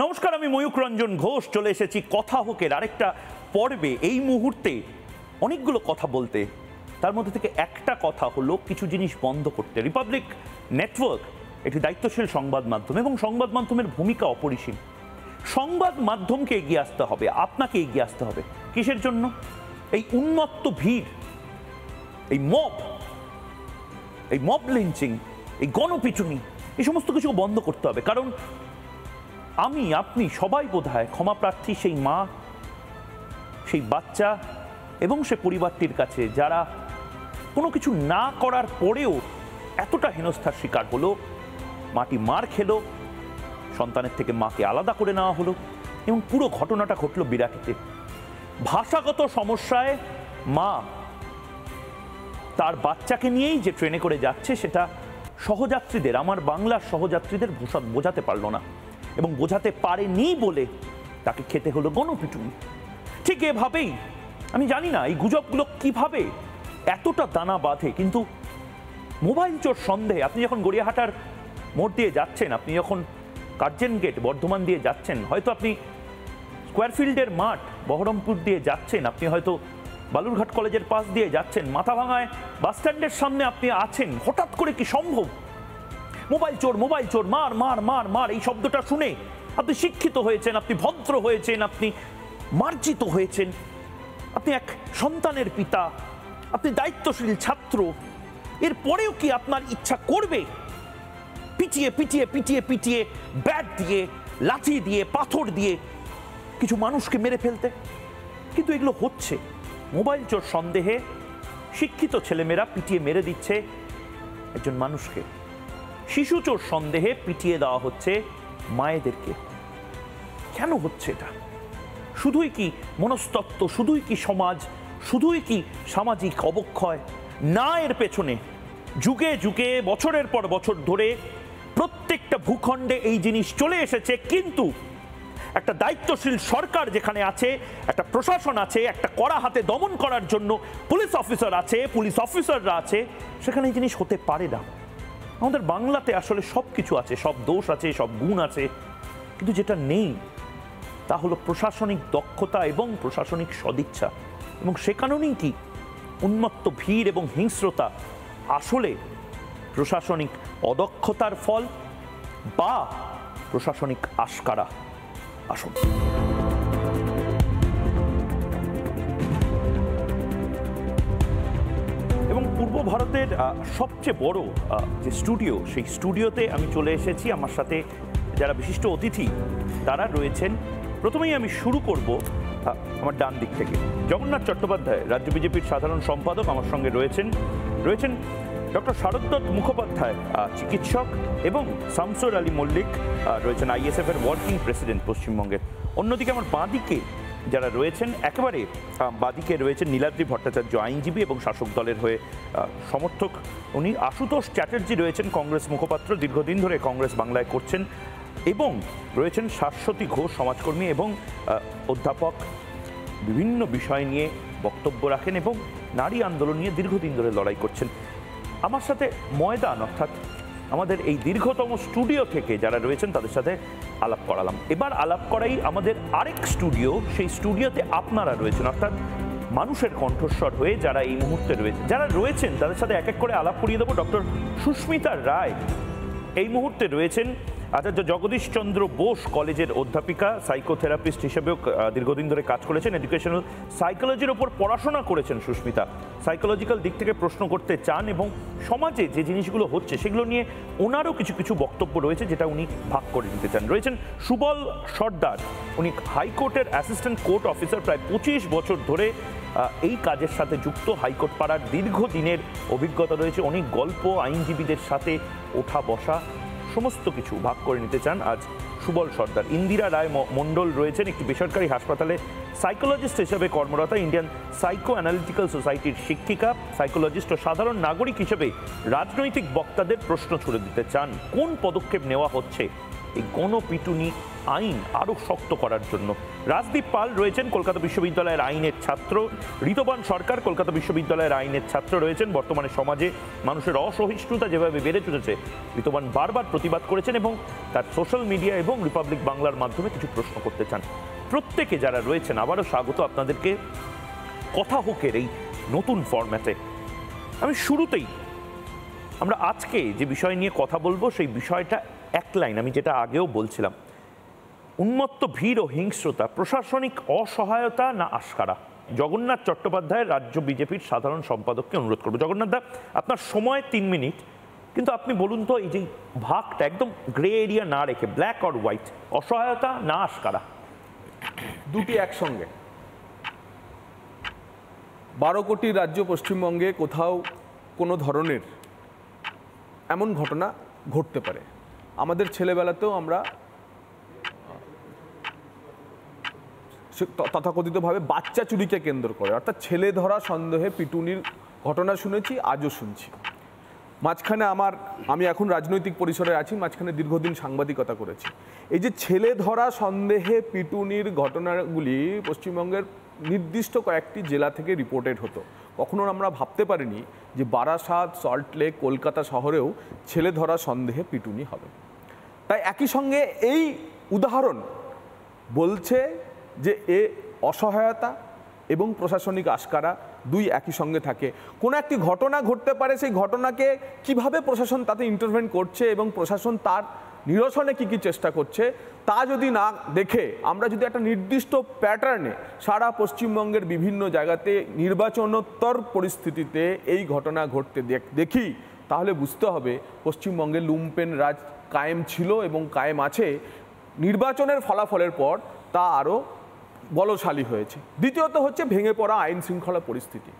নমস্কার, আমি ময়ূক রঞ্জন ঘোষ চলে এসেছি কথা হোকের আরেকটা পর্বে। এই মুহূর্তে অনেকগুলো কথা বলতে, তার মধ্যে থেকে একটা কথা হলো কিছু জিনিস বন্ধ করতে। রিপাবলিক নেটওয়ার্ক একটি দায়িত্বশীল সংবাদ মাধ্যম এবং সংবাদ মাধ্যমের ভূমিকা অপরিসীম। সংবাদ মাধ্যমকে এগিয়ে আসতে হবে, আপনাকে এগিয়ে আসতে হবে। কিসের জন্য? এই উন্মত্ত ভিড়, এই মব লিঞ্চিং, এই গণপিটুনি, এই সমস্ত কিছু বন্ধ করতে হবে। কারণ আমি, আপনি সবাই বোধহয় ক্ষমাপ্রার্থী সেই মা, সেই বাচ্চা এবং সে পরিবারটির কাছে যারা কোনো কিছু না করার পরেও এতটা হেনস্থার শিকার হলো। মাটি মার খেলো, সন্তানের থেকে মাকে আলাদা করে নেওয়া হলো এবং পুরো ঘটনাটা ঘটলো বিরাটিতে। ভাষাগত সমস্যায় মা তার বাচ্চাকে নিয়েই যে ট্রেনে করে যাচ্ছে সেটা সহযাত্রীদের, আমার বাংলার সহযাত্রীদের বোঝাতে পারলো না এবং বোঝাতে পারেনি বলে তাকে খেতে হলো গণপিটুনি। ঠিক এভাবেই আমি জানি না এই গুজবগুলো কিভাবে এতটা দানা বাঁধে, কিন্তু মোবাইল চোর সন্দেহে আপনি যখন গড়িয়াহাটার মোড় দিয়ে যাচ্ছেন, আপনি যখন কার্জন গেট বর্ধমান দিয়ে যাচ্ছেন, হয়তো আপনি স্কোয়ারফিল্ডের মাঠ বহরমপুর দিয়ে যাচ্ছেন, আপনি হয়তো বালুরঘাট কলেজের পাশ দিয়ে যাচ্ছেন, মাথাভাঙায় বাস স্ট্যান্ডের সামনে আপনি আছেন, হঠাৎ করে কি সম্ভব মোবাইল চোর, মার মার মার মার এই শব্দটা শুনে আপনি শিক্ষিত হয়েছেন, আপনি ভদ্র হয়েছেন, আপনি মার্জিত হয়েছেন, আপনি এক সন্তানের পিতা, আপনি দায়িত্বশীল ছাত্র, এরপরেও কি আপনার ইচ্ছা করবে পিটিয়ে পিটিয়ে পিটিয়ে পিটিয়ে ব্যাট দিয়ে, লাঠি দিয়ে, পাথর দিয়ে কিছু মানুষকে মেরে ফেলতে? কিন্তু এগুলো হচ্ছে। মোবাইল চোর সন্দেহে শিক্ষিত ছেলেমেয়েরা পিটিয়ে মেরে দিচ্ছে একজন মানুষকে। শিশু চোর সন্দেহে পিটিয়ে দেওয়া হচ্ছে মায়েদেরকে। কেন হচ্ছে এটা? শুধুই কি মনস্তত্ত্ব, শুধুই কি সমাজ, শুধুই কি সামাজিক অবক্ষয়? না, এর পেছনে যুগে যুগে বছরের পর বছর ধরে প্রত্যেকটা ভূখণ্ডে এই জিনিস চলে এসেছে। কিন্তু একটা দায়িত্বশীল সরকার যেখানে আছে, একটা প্রশাসন আছে, একটা কড়া হাতে দমন করার জন্য পুলিশ অফিসার আছে, পুলিশ অফিসাররা আছে, সেখানে এই জিনিস হতে পারে না। আমাদের বাংলাতে আসলে সব কিছু আছে, সব দোষ আছে, সব গুণ আছে, কিন্তু যেটা নেই তা হলো প্রশাসনিক দক্ষতা এবং প্রশাসনিক সদিচ্ছা। এবং সে কারণেই কি উন্মত্ত ভিড় এবং হিংস্রতা আসলে প্রশাসনিক অদক্ষতার ফল বা প্রশাসনিক আশকারা? আসুন। এবং পূর্ব ভারতের সবচেয়ে বড় যে স্টুডিও, সেই স্টুডিওতে আমি চলে এসেছি। আমার সাথে যারা বিশিষ্ট অতিথি তারা রয়েছেন। প্রথমেই আমি শুরু করব আমার ডান দিক থেকে। জগন্নাথ চট্টোপাধ্যায়, রাজ্য বিজেপির সাধারণ সম্পাদক, আমার সঙ্গে রয়েছেন ডক্টর শারদত্ত মুখোপাধ্যায়, চিকিৎসক, এবং শামসুর আলী মল্লিক রয়েছেন আইএসএফ এর ওয়ার্কিং প্রেসিডেন্ট পশ্চিমবঙ্গের। অন্যদিকে আমার বাঁদিকে যারা রয়েছেন, একেবারে বাঁদিকে রয়েছেন নীলাদ্রি ভট্টাচার্য, আইনজীবী এবং শাসক দলের হয়ে সমর্থক। উনি আশুতোষ চ্যাটার্জি রয়েছেন, কংগ্রেস মুখপাত্র, দীর্ঘদিন ধরে কংগ্রেস বাংলায় করছেন, এবং রয়েছেন শাশ্বতী ঘোষ, সমাজকর্মী এবং অধ্যাপক, বিভিন্ন বিষয় নিয়ে বক্তব্য রাখেন এবং নারী আন্দোলন নিয়ে দীর্ঘদিন ধরে লড়াই করছেন। আমার সাথে ময়দান, অর্থাৎ আমাদের এই দীর্ঘতম স্টুডিও থেকে যারা রয়েছেন তাদের সাথে আলাপ করালাম। এবার আলাপ করাই আমাদের আরেক স্টুডিও, সেই স্টুডিওতে আপনারা রয়েছেন, অর্থাৎ মানুষের কণ্ঠস্বর হয়ে যারা এই মুহূর্তে রয়েছেন তাদের সাথে এক এক করে আলাপ করিয়ে দেবো। ডক্টর সুস্মিতা রায় এই মুহূর্তে রয়েছেন আচার্য জগদীশ চন্দ্র বোস কলেজের অধ্যাপিকা, সাইকোথেরাপিস্ট হিসেবেও দীর্ঘদিন ধরে কাজ করেছেন, এডুকেশনাল সাইকোলজির ওপর পড়াশোনা করেছেন সুস্মিতা। সাইকোলজিক্যাল দিক থেকে প্রশ্ন করতে চান এবং সমাজে যে জিনিসগুলো হচ্ছে সেগুলো নিয়ে ওনারও কিছু কিছু বক্তব্য রয়েছে যেটা উনি ভাগ করে নিতে চান। রয়েছেন সুবল সর্দার, উনি হাইকোর্টের অ্যাসিস্ট্যান্ট কোর্ট অফিসার, প্রায় 25 বছর ধরে এই কাজের সাথে যুক্ত। হাইকোর্ট পাড়ার দীর্ঘদিনের অভিজ্ঞতা রয়েছে, অনেক গল্প, আইনজীবীদের সাথে ওঠা বসা, সমস্ত কিছু ভাগ করে নিতে চান আজ সুবল সর্দার। ইন্দিরা রায় মণ্ডল রয়েছেন একটি বেসরকারি হাসপাতালে সাইকোলজিস্ট হিসেবে কর্মরত, ইন্ডিয়ান সাইকো অ্যানালিটিক্যাল সোসাইটির শিক্ষিকা, সাইকোলজিস্ট ও সাধারণ নাগরিক হিসেবে রাজনৈতিক বক্তাদের প্রশ্ন ছুড়ে দিতে চান কোন পদক্ষেপ নেওয়া হচ্ছে এই গণপিটুনি আইন আরো শক্ত করার জন্য। রাজদীপ পাল রয়েছেন কলকাতা বিশ্ববিদ্যালয়ের আইনের ছাত্র, ঋতবান সরকার কলকাতা বিশ্ববিদ্যালয়ের আইনের ছাত্র রয়েছেন। বর্তমানে সমাজে মানুষের অসহিষ্ণুতা যেভাবে বেড়ে চলেছে, ঋতবান বারবার প্রতিবাদ করেছেন এবং তার সোশ্যাল মিডিয়া এবং রিপাবলিক বাংলার মাধ্যমে কিছু প্রশ্ন করতে চান। প্রত্যেকে যারা রয়েছেন আবারও স্বাগত আপনাদেরকে কথা হোকের এই নতুন ফরম্যাটে। আমি শুরুতেই আমরা আজকে যে বিষয় নিয়ে কথা বলবো সেই বিষয়টা এক লাইন, আমি যেটা আগেও বলছিলাম, উন্মত্ত ভিড় ও হিংস্রতা, প্রশাসনিক অসহায়তা না আস্কারা। জগন্নাথ চট্টোপাধ্যায় রাজ্য বিজেপির সাধারণ সম্পাদককে অনুরোধ করবো। জগন্নাথ দা, আপনার সময় 3 মিনিট, কিন্তু আপনি বলুন তো এই যে ভাগটা একদম গ্রে এরিয়া না রেখে, ব্ল্যাক অর হোয়াইট, অসহায়তা না আস্কারা, দুটি একসঙ্গে। 12 কোটি রাজ্য পশ্চিমবঙ্গে কোথাও কোনো ধরনের এমন ঘটনা ঘটতে পারে। আমাদের ছেলেবেলাতেও আমরা তথাকথিতভাবে বাচ্চা চুরিকে কেন্দ্র করে, অর্থাৎ ছেলে ধরা সন্দেহে পিটুনির ঘটনা শুনেছি, আজও শুনছি। মাঝখানে আমি এখন রাজনৈতিক পরিসরে আছি, মাঝখানে দীর্ঘদিন সাংবাদিকতা করেছি। এই যে ছেলে ধরা সন্দেহে পিটুনির ঘটনাগুলি পশ্চিমবঙ্গের নির্দিষ্ট কয়েকটি জেলা থেকে রিপোর্টেড হতো। কখনো আমরা ভাবতে পারিনি যে বারাসাত, সল্টলেক, কলকাতা শহরেও ছেলে ধরা সন্দেহে পিটুনি হবে। তাই একই সঙ্গে এই উদাহরণ বলছে যে এ অসহায়তা এবং প্রশাসনিক আস্কারা দুই একই সঙ্গে থাকে। কোনো একটি ঘটনা ঘটতে পারে, সেই ঘটনাকে কিভাবে প্রশাসন তাতে ইন্টারভেন করছে এবং প্রশাসন তার নিরসনে কী কী চেষ্টা করছে তা যদি না দেখে আমরা যদি একটা নির্দিষ্ট প্যাটার্নে সারা পশ্চিমবঙ্গের বিভিন্ন জায়গাতে নির্বাচনোত্তর পরিস্থিতিতে এই ঘটনা ঘটতে দেখি, তাহলে বুঝতে হবে পশ্চিমবঙ্গে লুম্পেন রাজ কায়েম ছিল এবং কায়েম আছে। নির্বাচনের ফলাফলের পর তা আরও বলশালী হয়েছে। দ্বিতীয়ত হচ্ছে ভেঙে পড়া আইন শৃঙ্খলা পরিস্থিতি।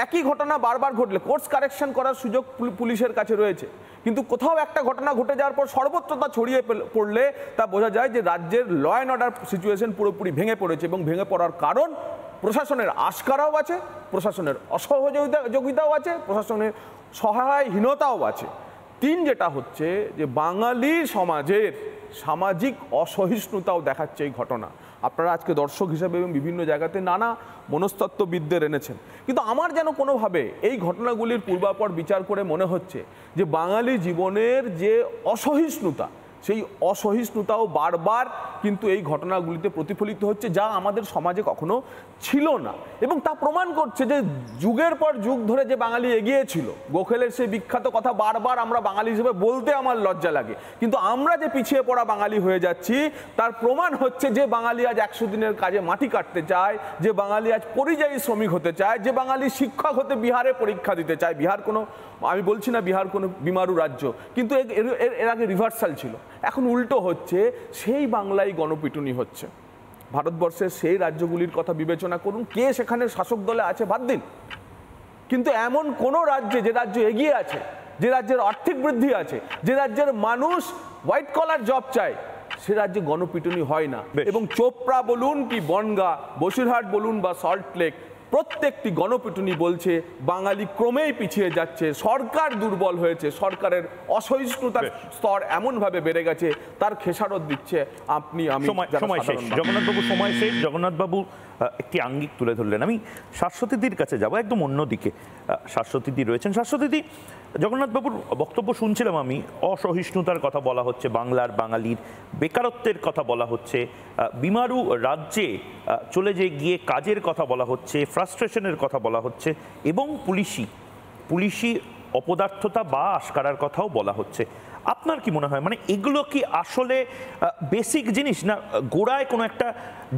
একই ঘটনা বারবার ঘটলে কোর্স কারেকশন করার সুযোগ পুলিশের কাছে রয়েছে, কিন্তু কোথাও একটা ঘটনা ঘটে যাওয়ার পর সর্বত্র তা ছড়িয়ে পড়লে তা বোঝা যায় যে রাজ্যের ল অ্যান্ড অর্ডার সিচুয়েশন পুরোপুরি ভেঙে পড়েছে। এবং ভেঙে পড়ার কারণ প্রশাসনের আস্কারাও আছে, প্রশাসনের অসহযোগিতাও আছে, প্রশাসনের সহায়হীনতাও আছে। 3 যেটা হচ্ছে যে বাঙালি সমাজের সামাজিক অসহিষ্ণুতাও দেখাচ্ছে এই ঘটনা। আপনারা আজকে দর্শক হিসেবে এবং বিভিন্ন জায়গাতে নানা মনস্তত্ত্ববিদদের এনেছেন, কিন্তু আমার যেন কোনোভাবে এই ঘটনাগুলির পূর্বাপর বিচার করে মনে হচ্ছে যে বাঙালি জীবনের যে অসহিষ্ণুতা, সেই অসহিষ্ণুতাও বারবার কিন্তু এই ঘটনাগুলিতে প্রতিফলিত হচ্ছে, যা আমাদের সমাজে কখনো ছিল না। এবং তা প্রমাণ করছে যে যুগের পর যুগ ধরে যে বাঙালি এগিয়েছিল, গোখেলের সেই বিখ্যাত কথা বারবার আমরা বাঙালি হিসেবে বলতে আমার লজ্জা লাগে, কিন্তু আমরা যে পিছিয়ে পড়া বাঙালি হয়ে যাচ্ছি তার প্রমাণ হচ্ছে যে বাঙালি আজ 100 দিনের কাজে মাটি কাটতে চায়, যে বাঙালি আজ পরিযায়ী শ্রমিক হতে চায়, যে বাঙালি শিক্ষক হতে বিহারে পরীক্ষা দিতে চায়। বিহার কোনো, আমি বলছি না বিহার কোনো বিমারু রাজ্য, কিন্তু এর আগে রিভার্সাল ছিল, এখন উল্টো হচ্ছে। সেই বাংলায় গণপিটুনি হচ্ছে। ভারতবর্ষের সেই রাজ্যগুলির কথা বিবেচনা করুন, কে সেখানে শাসক দলে আছে বাদ দিন, কিন্তু এমন কোনো রাজ্যে, যে রাজ্য এগিয়ে আছে, যে রাজ্যের আর্থিক বৃদ্ধি আছে, যে রাজ্যের মানুষ হোয়াইট কলার জব চায়, সে রাজ্যে গণপিটুনি হয় না। এবং চোপড়া বলুন কি বনগাঁ, বসিরহাট বলুন বা সল্টলেক, প্রত্যেকটি গণপিটুনি বলছে বাঙালি ক্রমেই পিছিয়ে যাচ্ছে, সরকার দুর্বল হয়েছে, সরকারের অসহিষ্ণুতার স্তর এমনভাবে বেড়ে গেছে, তার খেসারত দিচ্ছে আপনি আমি। সময় শেষ জগন্নাথবাবু, সময় শেষ। জগন্নাথবাবু একটি আঙ্গিক তুলে ধরলেন। আমি শাশ্বতীদির কাছে যাব, একদম অন্যদিকে। শাশ্বতীদি রয়েছেন। শাশ্বতীদি, জগন্নাথবাবুর বক্তব্য শুনছিলাম আমি, অসহিষ্ণুতার কথা বলা হচ্ছে, বাংলার বাঙালির বেকারত্বের কথা বলা হচ্ছে, বিমারু রাজ্যে চলে গিয়ে কাজের কথা বলা হচ্ছে, ফ্রাস্ট্রেশনের কথা বলা হচ্ছে, এবং পুলিশি অপদার্থতা বা আস্কারার কথাও বলা হচ্ছে। আপনার কি মনে হয়, মানে এগুলো কি আসলে বেসিক জিনিস, না গোড়ায় কোনো একটা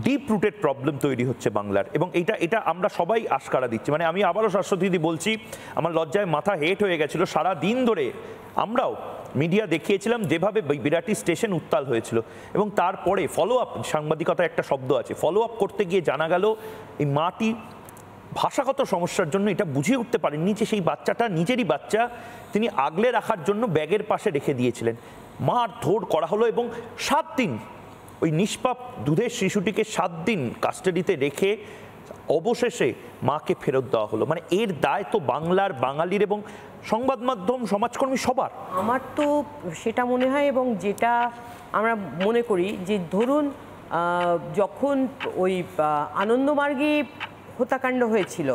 ডিপ রুটেড প্রবলেম তৈরি হচ্ছে বাংলার, এবং এটা আমরা সবাই আস্কারা দিচ্ছি? মানে আমি আবারও শাশ্বতীদি বলছি, আমার লজ্জায় মাথা হেট হয়ে গেছিল। সারা দিন ধরে আমরাও মিডিয়া দেখিয়েছিলাম যেভাবে বিরাটি স্টেশন উত্তাল হয়েছিল, এবং তারপরে ফলো আপ, সাংবাদিকতায় একটা শব্দ আছে, ফলো আপ করতে গিয়ে জানা গেল এই মাটি ভাষাগত সমস্যার জন্য এটা বুঝে উঠতে পারেননি যে সেই বাচ্চাটা নিজেরই বাচ্চা, তিনি আগলে রাখার জন্য ব্যাগের পাশে রেখে দিয়েছিলেন। মারধর করা হলো এবং 7 দিন ওই নিষ্পাপ দুধের শিশুটিকে 7 দিন কাস্টাডিতে রেখে অবশেষে মাকে ফেরত দেওয়া হলো, মানে এর দায় তো বাংলার, বাঙালির এবং সংবাদ মাধ্যম, সমাজকর্মী সবার। আমার তো সেটা মনে হয়, এবং যেটা আমরা মনে করি যে ধরুন যখন ওই আনন্দমার্গে হত্যাকাণ্ড হয়েছিল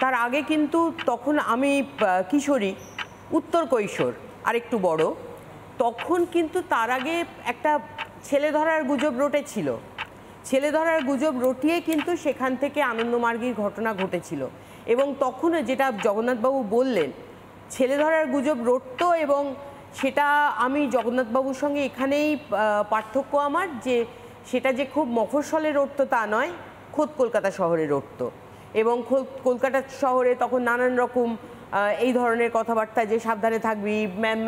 তার আগে কিন্তু তখন আমি কিশোরী, উত্তর কৈশোর আর একটু বড়, তখন কিন্তু তার আগে একটা ছেলে ধরার গুজব রটেছিল। ছেলে ধরার গুজব রটিয়ে কিন্তু সেখান থেকে আনন্দমার্গীর ঘটনা ঘটেছিল, এবং তখন যেটা জগন্নাথবাবু বললেন ছেলে ধরার গুজব রটতো, এবং সেটা আমি জগন্নাথবাবুর সঙ্গে এখানেই পার্থক্য আমার, যে সেটা যে খুব মফস্বলে রটতো তা নয়, খোদ কলকাতা শহরে রটতো। এবং কলকাতা শহরে তখন নানান রকম এই ধরনের কথাবার্তা, যে সাবধানে থাকবি,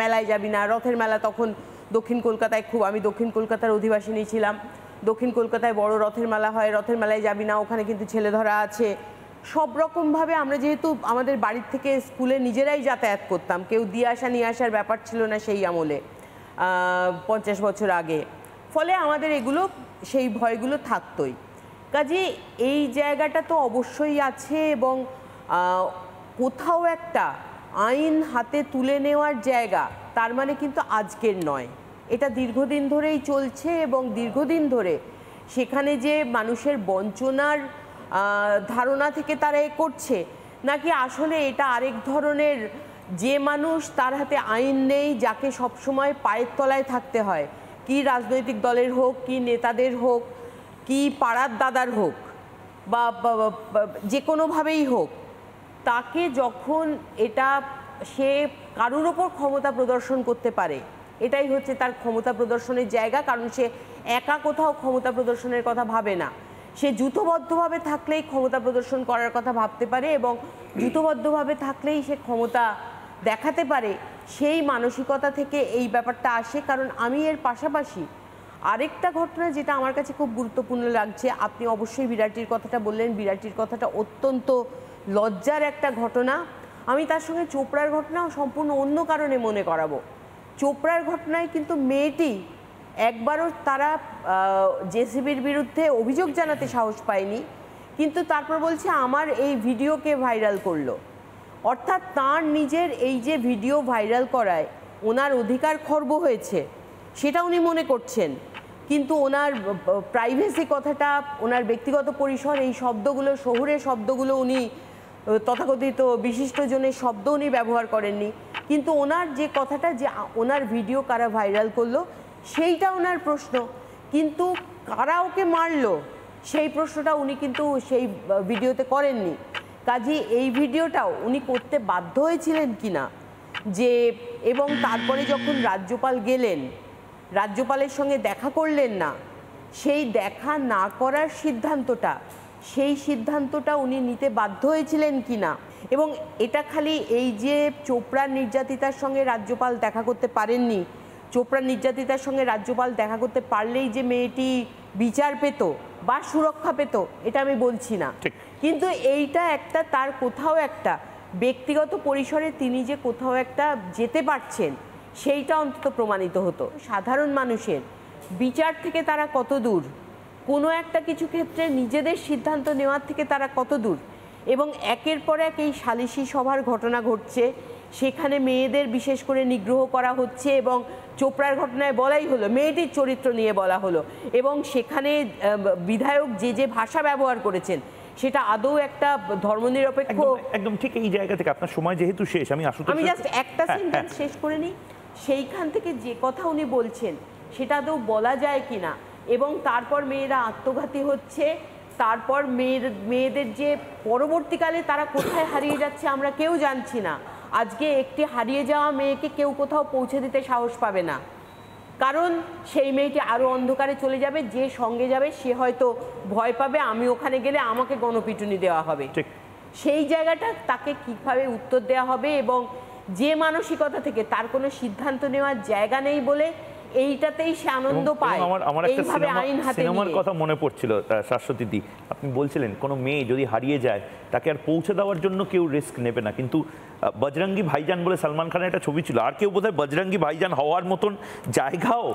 মেলায় যাবি না, রথের মেলা তখন দক্ষিণ কলকাতায় খুব, আমি দক্ষিণ কলকাতার অধিবাসিনী ছিলাম, দক্ষিণ কলকাতায় বড় রথের মেলা হয়, রথের মেলায় যাবি না, ওখানে কিন্তু ছেলে ধরা আছে। সব রকমভাবে আমরা যেহেতু আমাদের বাড়ির থেকে স্কুলে নিজেরাই যাতায়াত করতাম, কেউ দিয়ে আসা নিয়ে আসার ব্যাপার ছিল না সেই আমলে, 50 বছর আগে, ফলে আমাদের এগুলো সেই ভয়গুলো থাকতোই। কাজে এই জায়গাটা তো অবশ্যই আছে, এবং কোথাও একটা আইন হাতে তুলে নেওয়ার জায়গা, তার মানে কিন্তু আজকের নয়, এটা দীর্ঘদিন ধরেই চলছে, এবং দীর্ঘদিন ধরে সেখানে যে মানুষের বঞ্চনার ধারণা থেকে তারা এ করছে, নাকি আসলে এটা আরেক ধরনের, যে মানুষ তার হাতে আইন নেই, যাকে সবসময় পায়ের তলায় থাকতে হয়, কি রাজনৈতিক দলের হোক, কি নেতাদের হোক, কি পাড়ার দাদার হোক, বা যে কোনোভাবেই হোক, তাকে যখন এটা সে কারুর ওপর ক্ষমতা প্রদর্শন করতে পারে, এটাই হচ্ছে তার ক্ষমতা প্রদর্শনের জায়গা। কারণ সে একা কোথাও ক্ষমতা প্রদর্শনের কথা ভাবে না, সে জুথবদ্ধভাবে থাকলেই ক্ষমতা প্রদর্শন করার কথা ভাবতে পারে, এবং জুথবদ্ধভাবে থাকলেই সে ক্ষমতা দেখাতে পারে। সেই মানসিকতা থেকে এই ব্যাপারটা আসে। কারণ আমি এর পাশাপাশি আরেকটা ঘটনা যেটা আমার কাছে খুব গুরুত্বপূর্ণ লাগছে, আপনি অবশ্যই বিরাটির কথাটা বললেন, বিরাটির কথাটা অত্যন্ত লজ্জার একটা ঘটনা। আমি তার সঙ্গে চোপড়ার ঘটনাও সম্পূর্ণ অন্য কারণে মনে করাবো। চোপড়ার ঘটনায় কিন্তু মেয়েটি একবারও তারা জেসিবির বিরুদ্ধে অভিযোগ জানাতে সাহস পায়নি, কিন্তু তারপর বলছে আমার এই ভিডিওকে ভাইরাল করলো। অর্থাৎ তার নিজের এই যে ভিডিও ভাইরাল করায় ওনার অধিকার খর্ব হয়েছে সেটা উনি মনে করছেন, কিন্তু ওনার প্রাইভেসি কথাটা, ওনার ব্যক্তিগত পরিসর, এই শব্দগুলো, শহুরে শব্দগুলো উনি তথাকথিত বিশিষ্টজনের শব্দ উনি ব্যবহার করেননি, কিন্তু ওনার যে কথাটা, যে ওনার ভিডিও কারা ভাইরাল করলো সেইটা ওনার প্রশ্ন, কিন্তু কারা ওকে মারলো সেই প্রশ্নটা উনি কিন্তু সেই ভিডিওতে করেননি। কাজে এই ভিডিওটাও উনি করতে বাধ্য হয়েছিলেন কিনা, যে এবং তারপরে যখন রাজ্যপাল গেলেন, রাজ্যপালের সঙ্গে দেখা করলেন না, সেই দেখা না করার সিদ্ধান্তটা, সেই সিদ্ধান্তটা উনি নিতে বাধ্য হয়েছিলেন কিনা। এবং এটা খালি এই যে চোপড়ার নির্যাতিতার সঙ্গে রাজ্যপাল দেখা করতে পারেননি, চোপড়ার নির্যাতিতার সঙ্গে রাজ্যপাল দেখা করতে পারলেই যে মেয়েটি বিচার পেত বা সুরক্ষা পেত, এটা আমি বলছি না, কিন্তু এইটা একটা তার কোথাও একটা ব্যক্তিগত পরিসরে তিনি যে কোথাও একটা যেতে পারছেন সেইটা অন্তত প্রমাণিত হতো। সাধারণ মানুষের বিচার থেকে তারা কত দূর, কোনো একটা কিছু ক্ষেত্রে নিজেদের সিদ্ধান্ত নেওয়ার থেকে তারা কত দূর, এবং একের পর এক এই সালিশি সভার ঘটনা ঘটছে, সেখানে মেয়েদের বিশেষ করে নিগ্রহ করা হচ্ছে, এবং চোপড়ার ঘটনায় বলাই হলো, মেয়েটির চরিত্র নিয়ে বলা হলো, এবং সেখানে বিধায়ক যে যে ভাষা ব্যবহার করেছেন সেটা আদৌ একটা ধর্মনিরপেক্ষ, একদম ঠিক। এই জায়গা থেকে আপনার সময় যেহেতু শেষ, আমি জাস্ট একটা সেন্টেন্স শেষ করে নিই। সেইখান থেকে যে কথা উনি বলছেন সেটা আদৌ বলা যায় কিনা, এবং তারপর মেয়েরা আত্মঘাতী হচ্ছে, তারপর মেয়েদের যে পরবর্তীকালে তারা কোথায় হারিয়ে যাচ্ছে আমরা কেউ জানছি না। আজকে একটি হারিয়ে যাওয়া মেয়েকে কেউ কোথাও পৌঁছে দিতে সাহস পাবে না, কারণ সেই মেয়েটি আরও অন্ধকারে চলে যাবে, যে সঙ্গে যাবে সে হয়তো ভয় পাবে আমি ওখানে গেলে আমাকে গণপিটুনি দেওয়া হবে, সেই জায়গাটা তাকে কীভাবে উত্তর দেওয়া হবে, এবং যে মানসিকতা থেকে তার কোনো সিদ্ধান্ত নেওয়ার জায়গা নেই বলে এইটাতেই সে আনন্দ পায়। আমার একটা এইভাবে আইন হাতে সিনেমার নিয়ে। কথা মনে পড়ছিল শাশ্বতী দি, আপনি বলছিলেন কোনো মেয়ে যদি হারিয়ে যায় তাকে আর পৌঁছে দেওয়ার জন্য কেউ রিস্ক নেবে না, কিন্তু বজরঙ্গি ভাইজান বলে সালমান খানের একটা ছবি ছিল, আর কেউ বোধহয় বজরঙ্গি ভাইজান হওয়ার মতন জায়গাও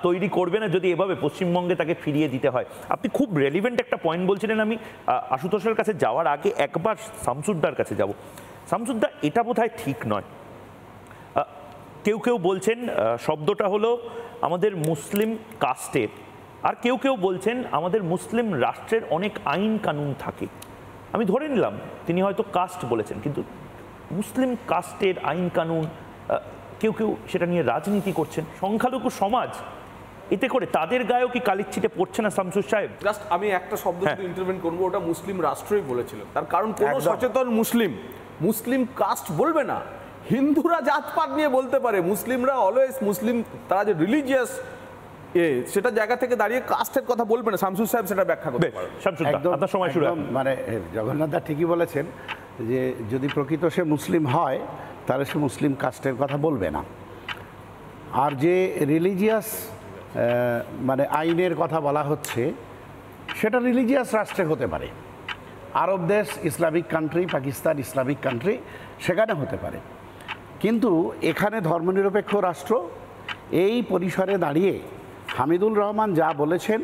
তৈরি করবে না যদি এভাবে পশ্চিমবঙ্গে তাকে ফিরিয়ে দিতে হয়। আপনি খুব রেলিভেন্ট একটা পয়েন্ট বলছিলেন। আমি আশুতোষের কাছে যাওয়ার আগে একবার শামসুদ্দার কাছে যাব। শামসুদ্দা, এটা বোধহয় ঠিক নয়। কেউ কেউ বলছেন শব্দটা হলো আমাদের মুসলিম কাস্টের, আর কেউ কেউ বলছেন আমাদের মুসলিম রাষ্ট্রের অনেক আইন কানুন থাকে। আমি ধরে নিলাম তিনি হয়তো কাস্ট বলেছেন, কিন্তু মুসলিম কাস্টের আইন কানুন, কেউ কেউ সেটা নিয়ে রাজনীতি করছেন। সংখ্যালঘু সমাজ, এতে করে তাদের গায়েও কি কালির ছিটে পড়ছে না শামসুর সাহেব? জাস্ট আমি একটা শব্দ শুধু ইন্টারভেন করবো, ওটা মুসলিম রাষ্ট্রই বলেছিল। তার কারণ কোন সচেতন মুসলিম কাস্ট বলবে না। হিন্দুরা জাতপাত নিয়ে বলতে পারে, মুসলিমরা অলওয়েজ মুসলিম, তারা যে রিলিজিয়াস সেটা জায়গা থেকে দাঁড়িয়ে কাস্টের কথা বলবে না। শামসুর সাহেব সেটা ব্যাখ্যা করতে পারে। আপনার সময় শুরু। মানে জগন্নাথ দা ঠিকই বলেছেন যে যদি প্রকৃত সে মুসলিম হয় তাহলে সে মুসলিম কাস্টের কথা বলবে না। আর যে রিলিজিয়াস মানে আইনের কথা বলা হচ্ছে সেটা রিলিজিয়াস রাষ্ট্রে হতে পারে, আরব দেশ, Islamic country, Pakistan Islamic country, সেখানে হতে পারে। কিন্তু এখানে ধর্মনিরপেক্ষ রাষ্ট্র, এই পরিসরে দাঁড়িয়ে হামিদুল রহমান যা বলেছেন,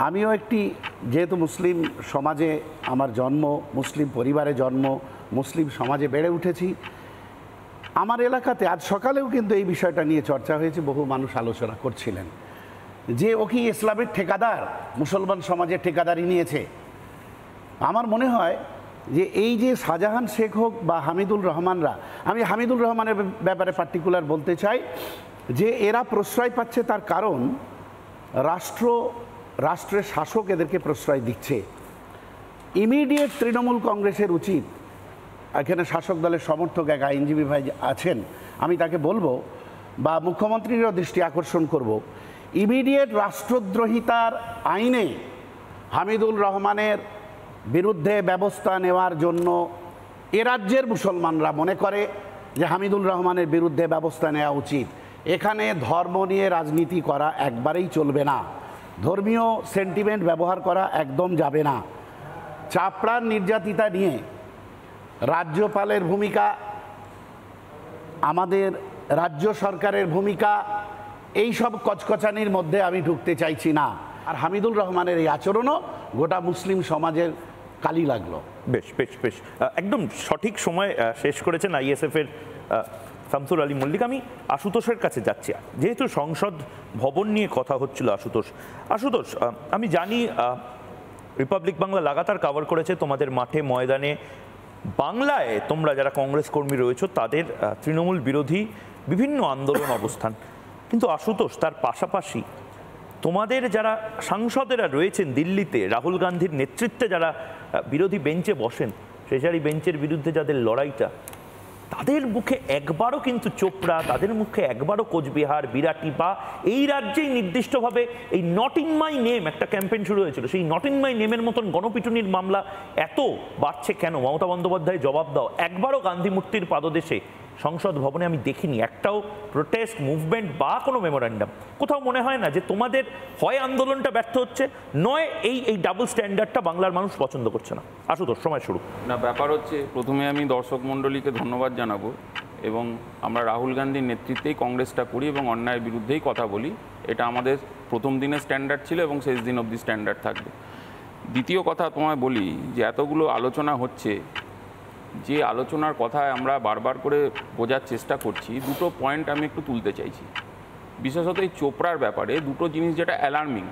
আমিও একটি, যেহেতু মুসলিম সমাজে আমার জন্ম, মুসলিম পরিবারে জন্ম, মুসলিম সমাজে বেড়ে উঠেছি, আমার এলাকাতে আজ সকালেও কিন্তু এই বিষয়টা নিয়ে চর্চা হয়েছে, বহু মানুষ আলোচনা করছিলেন যে ও কি ইসলামের ঠিকাদার, মুসলমান সমাজের ঠিকাদারি নিয়েছে। আমার মনে হয় যে এই যে শাহজাহান শেখ হোক বা হামিদুল রহমানরা, আমি হামিদুল রহমানের ব্যাপারে পার্টিকুলার বলতে চাই যে এরা প্রশ্রয় পাচ্ছে, তার কারণ রাষ্ট্রের শাসক এদেরকে প্রশ্রয় দিচ্ছে। ইমিডিয়েট তৃণমূল কংগ্রেসের উচিত, এখানে শাসক দলের সমর্থক এক আইনজীবী ভাই আছেন, আমি তাকে বলবো, বা মুখ্যমন্ত্রীরও দৃষ্টি আকর্ষণ করব, ইমিডিয়েট রাষ্ট্রদ্রোহিতার আইনে হামিদুল রহমানের বিরুদ্ধে ব্যবস্থা নেওয়ার জন্য এ রাজ্যের মুসলমানরা মনে করে যে হামিদুল রহমানের বিরুদ্ধে ব্যবস্থা নেওয়া উচিত। এখানে ধর্ম নিয়ে রাজনীতি করা একবারেই চলবে না, ধর্মীয় সেন্টিমেন্ট ব্যবহার করা একদম যাবে না। চাপড়ার নির্যাতিতা নিয়ে রাজ্যপালের ভূমিকা, আমাদের রাজ্য সরকারের ভূমিকা, এই সব কচকচানির মধ্যে আমি ঢুকতে চাইছি না। আর হামিদুল রহমানের এই আচরণও গোটা মুসলিম সমাজের কালি লাগলো। বেশ বেশ বেশ, একদম সঠিক সময় শেষ করেছেন আইএসএফ এর শামসুর আলী মল্লিক। আমি আশুতোষের কাছে যাচ্ছি, যেহেতু সংসদ ভবন নিয়ে কথা হচ্ছিল। আশুতোষ, আমি জানি রিপাবলিক বাংলা লাগাতার কভার করেছে তোমাদের মাঠে ময়দানে বাংলায় তোমরা যারা কংগ্রেস কর্মী রয়েছে তাদের তৃণমূল বিরোধী বিভিন্ন আন্দোলন অবস্থান, কিন্তু আশুতোষ তার পাশাপাশি তোমাদের যারা সাংসদেরা রয়েছেন দিল্লিতে, রাহুল গান্ধীর নেতৃত্বে যারা বিরোধী বেঞ্চে বসেন, ট্রেজারি বেঞ্চের বিরুদ্ধে যাদের লড়াইটা, তাদের মুখে একবারও কিন্তু চোপড়া, তাদের মুখে একবারও কোচবিহার, বিরাটি বা এই রাজ্যেই নির্দিষ্টভাবে এই নট ইন মাই নেম একটা ক্যাম্পেইন শুরু হয়েছিল, সেই নট ইন মাই নেমের মতন গণপিটুনির মামলা এত বাড়ছে কেন? মমতা বন্দ্যোপাধ্যায় জবাব দাও। একবারও গান্ধী মূর্তির পাদদেশে সংসদ ভবনে আমি দেখিনি একটাও প্রোটেস্ট মুভমেন্ট বা কোনো মেমোরেন্ডাম। কোথাও মনে হয় না যে তোমাদের হয় আন্দোলনটা ব্যর্থ হচ্ছে, নয় এই ডাবল স্ট্যান্ডার্ডটা বাংলার মানুষ পছন্দ করছে না? আশুতোষ, সময় শুরু। না, ব্যাপার হচ্ছে, প্রথমে আমি দর্শক মণ্ডলীকে ধন্যবাদ জানাবো, এবং আমরা রাহুল গান্ধীর নেতৃত্বেই কংগ্রেসটা করি এবং অন্যায়ের বিরুদ্ধেই কথা বলি। এটা আমাদের প্রথম দিনের স্ট্যান্ডার্ড ছিল এবং শেষ দিন অবধি স্ট্যান্ডার্ড থাকবে। দ্বিতীয় কথা তোমায় বলি যে এতগুলো আলোচনা হচ্ছে, যে আলোচনার কথায় আমরা বারবার করে বোঝার চেষ্টা করছি, দুটো পয়েন্ট আমি একটু তুলতে চাইছি। বিশেষত এই চোপড়ার ব্যাপারে দুটো জিনিস যেটা অ্যালার্মিং।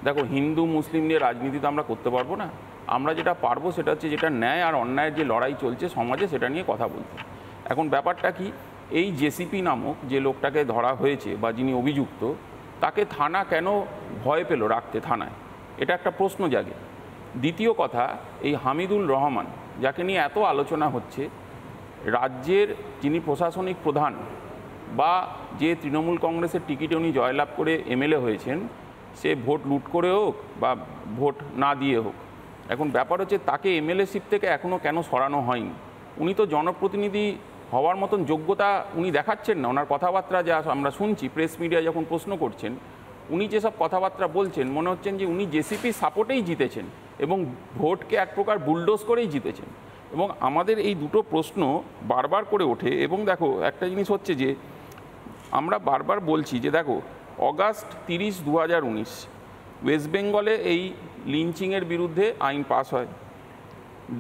দেখো, হিন্দু মুসলিম নিয়ে রাজনীতি তো আমরা করতে পারবো না, আমরা যেটা পারবো সেটা হচ্ছে যেটা ন্যায় আর অন্যায়ের যে লড়াই চলছে সমাজে সেটা নিয়ে কথা বলতে। এখন ব্যাপারটা কি, এই জেসিপি নামক যে লোকটাকে ধরা হয়েছে বা যিনি অভিযুক্ত, তাকে থানা কেন ভয় পেল রাখতে থানায়, এটা একটা প্রশ্ন জাগে। দ্বিতীয় কথা, এই হামিদুল রহমান যাকে নিয়ে এত আলোচনা হচ্ছে, রাজ্যের যিনি প্রশাসনিক প্রধান বা যে তৃণমূল কংগ্রেসের টিকিটে উনি জয়লাভ করে এমএলএ হয়েছেন, সে ভোট লুট করে হোক বা ভোট না দিয়ে হোক, এখন ব্যাপার হচ্ছে তাকে এমএলএশিপ থেকে এখনও কেন সরানো হয়নি? উনি তো জনপ্রতিনিধি হওয়ার মতন যোগ্যতা উনি দেখাচ্ছেন না। ওনার কথাবার্তা যা আমরা শুনছি, প্রেস মিডিয়া যখন প্রশ্ন করছেন, উনি যেসব কথাবার্তা বলছেন মনে হচ্ছেন যে উনি জেসিপি সাপোর্টেই জিতেছেন এবং ভোটকে এক প্রকার বুলডোজ করেই জিতেছেন। এবং আমাদের এই দুটো প্রশ্ন বারবার করে ওঠে। এবং দেখো একটা জিনিস হচ্ছে যে আমরা বারবার বলছি যে দেখো অগাস্ট 30, 2019 ওয়েস্ট বেঙ্গলে এই লিঞ্চিংয়ের বিরুদ্ধে আইন পাস হয়,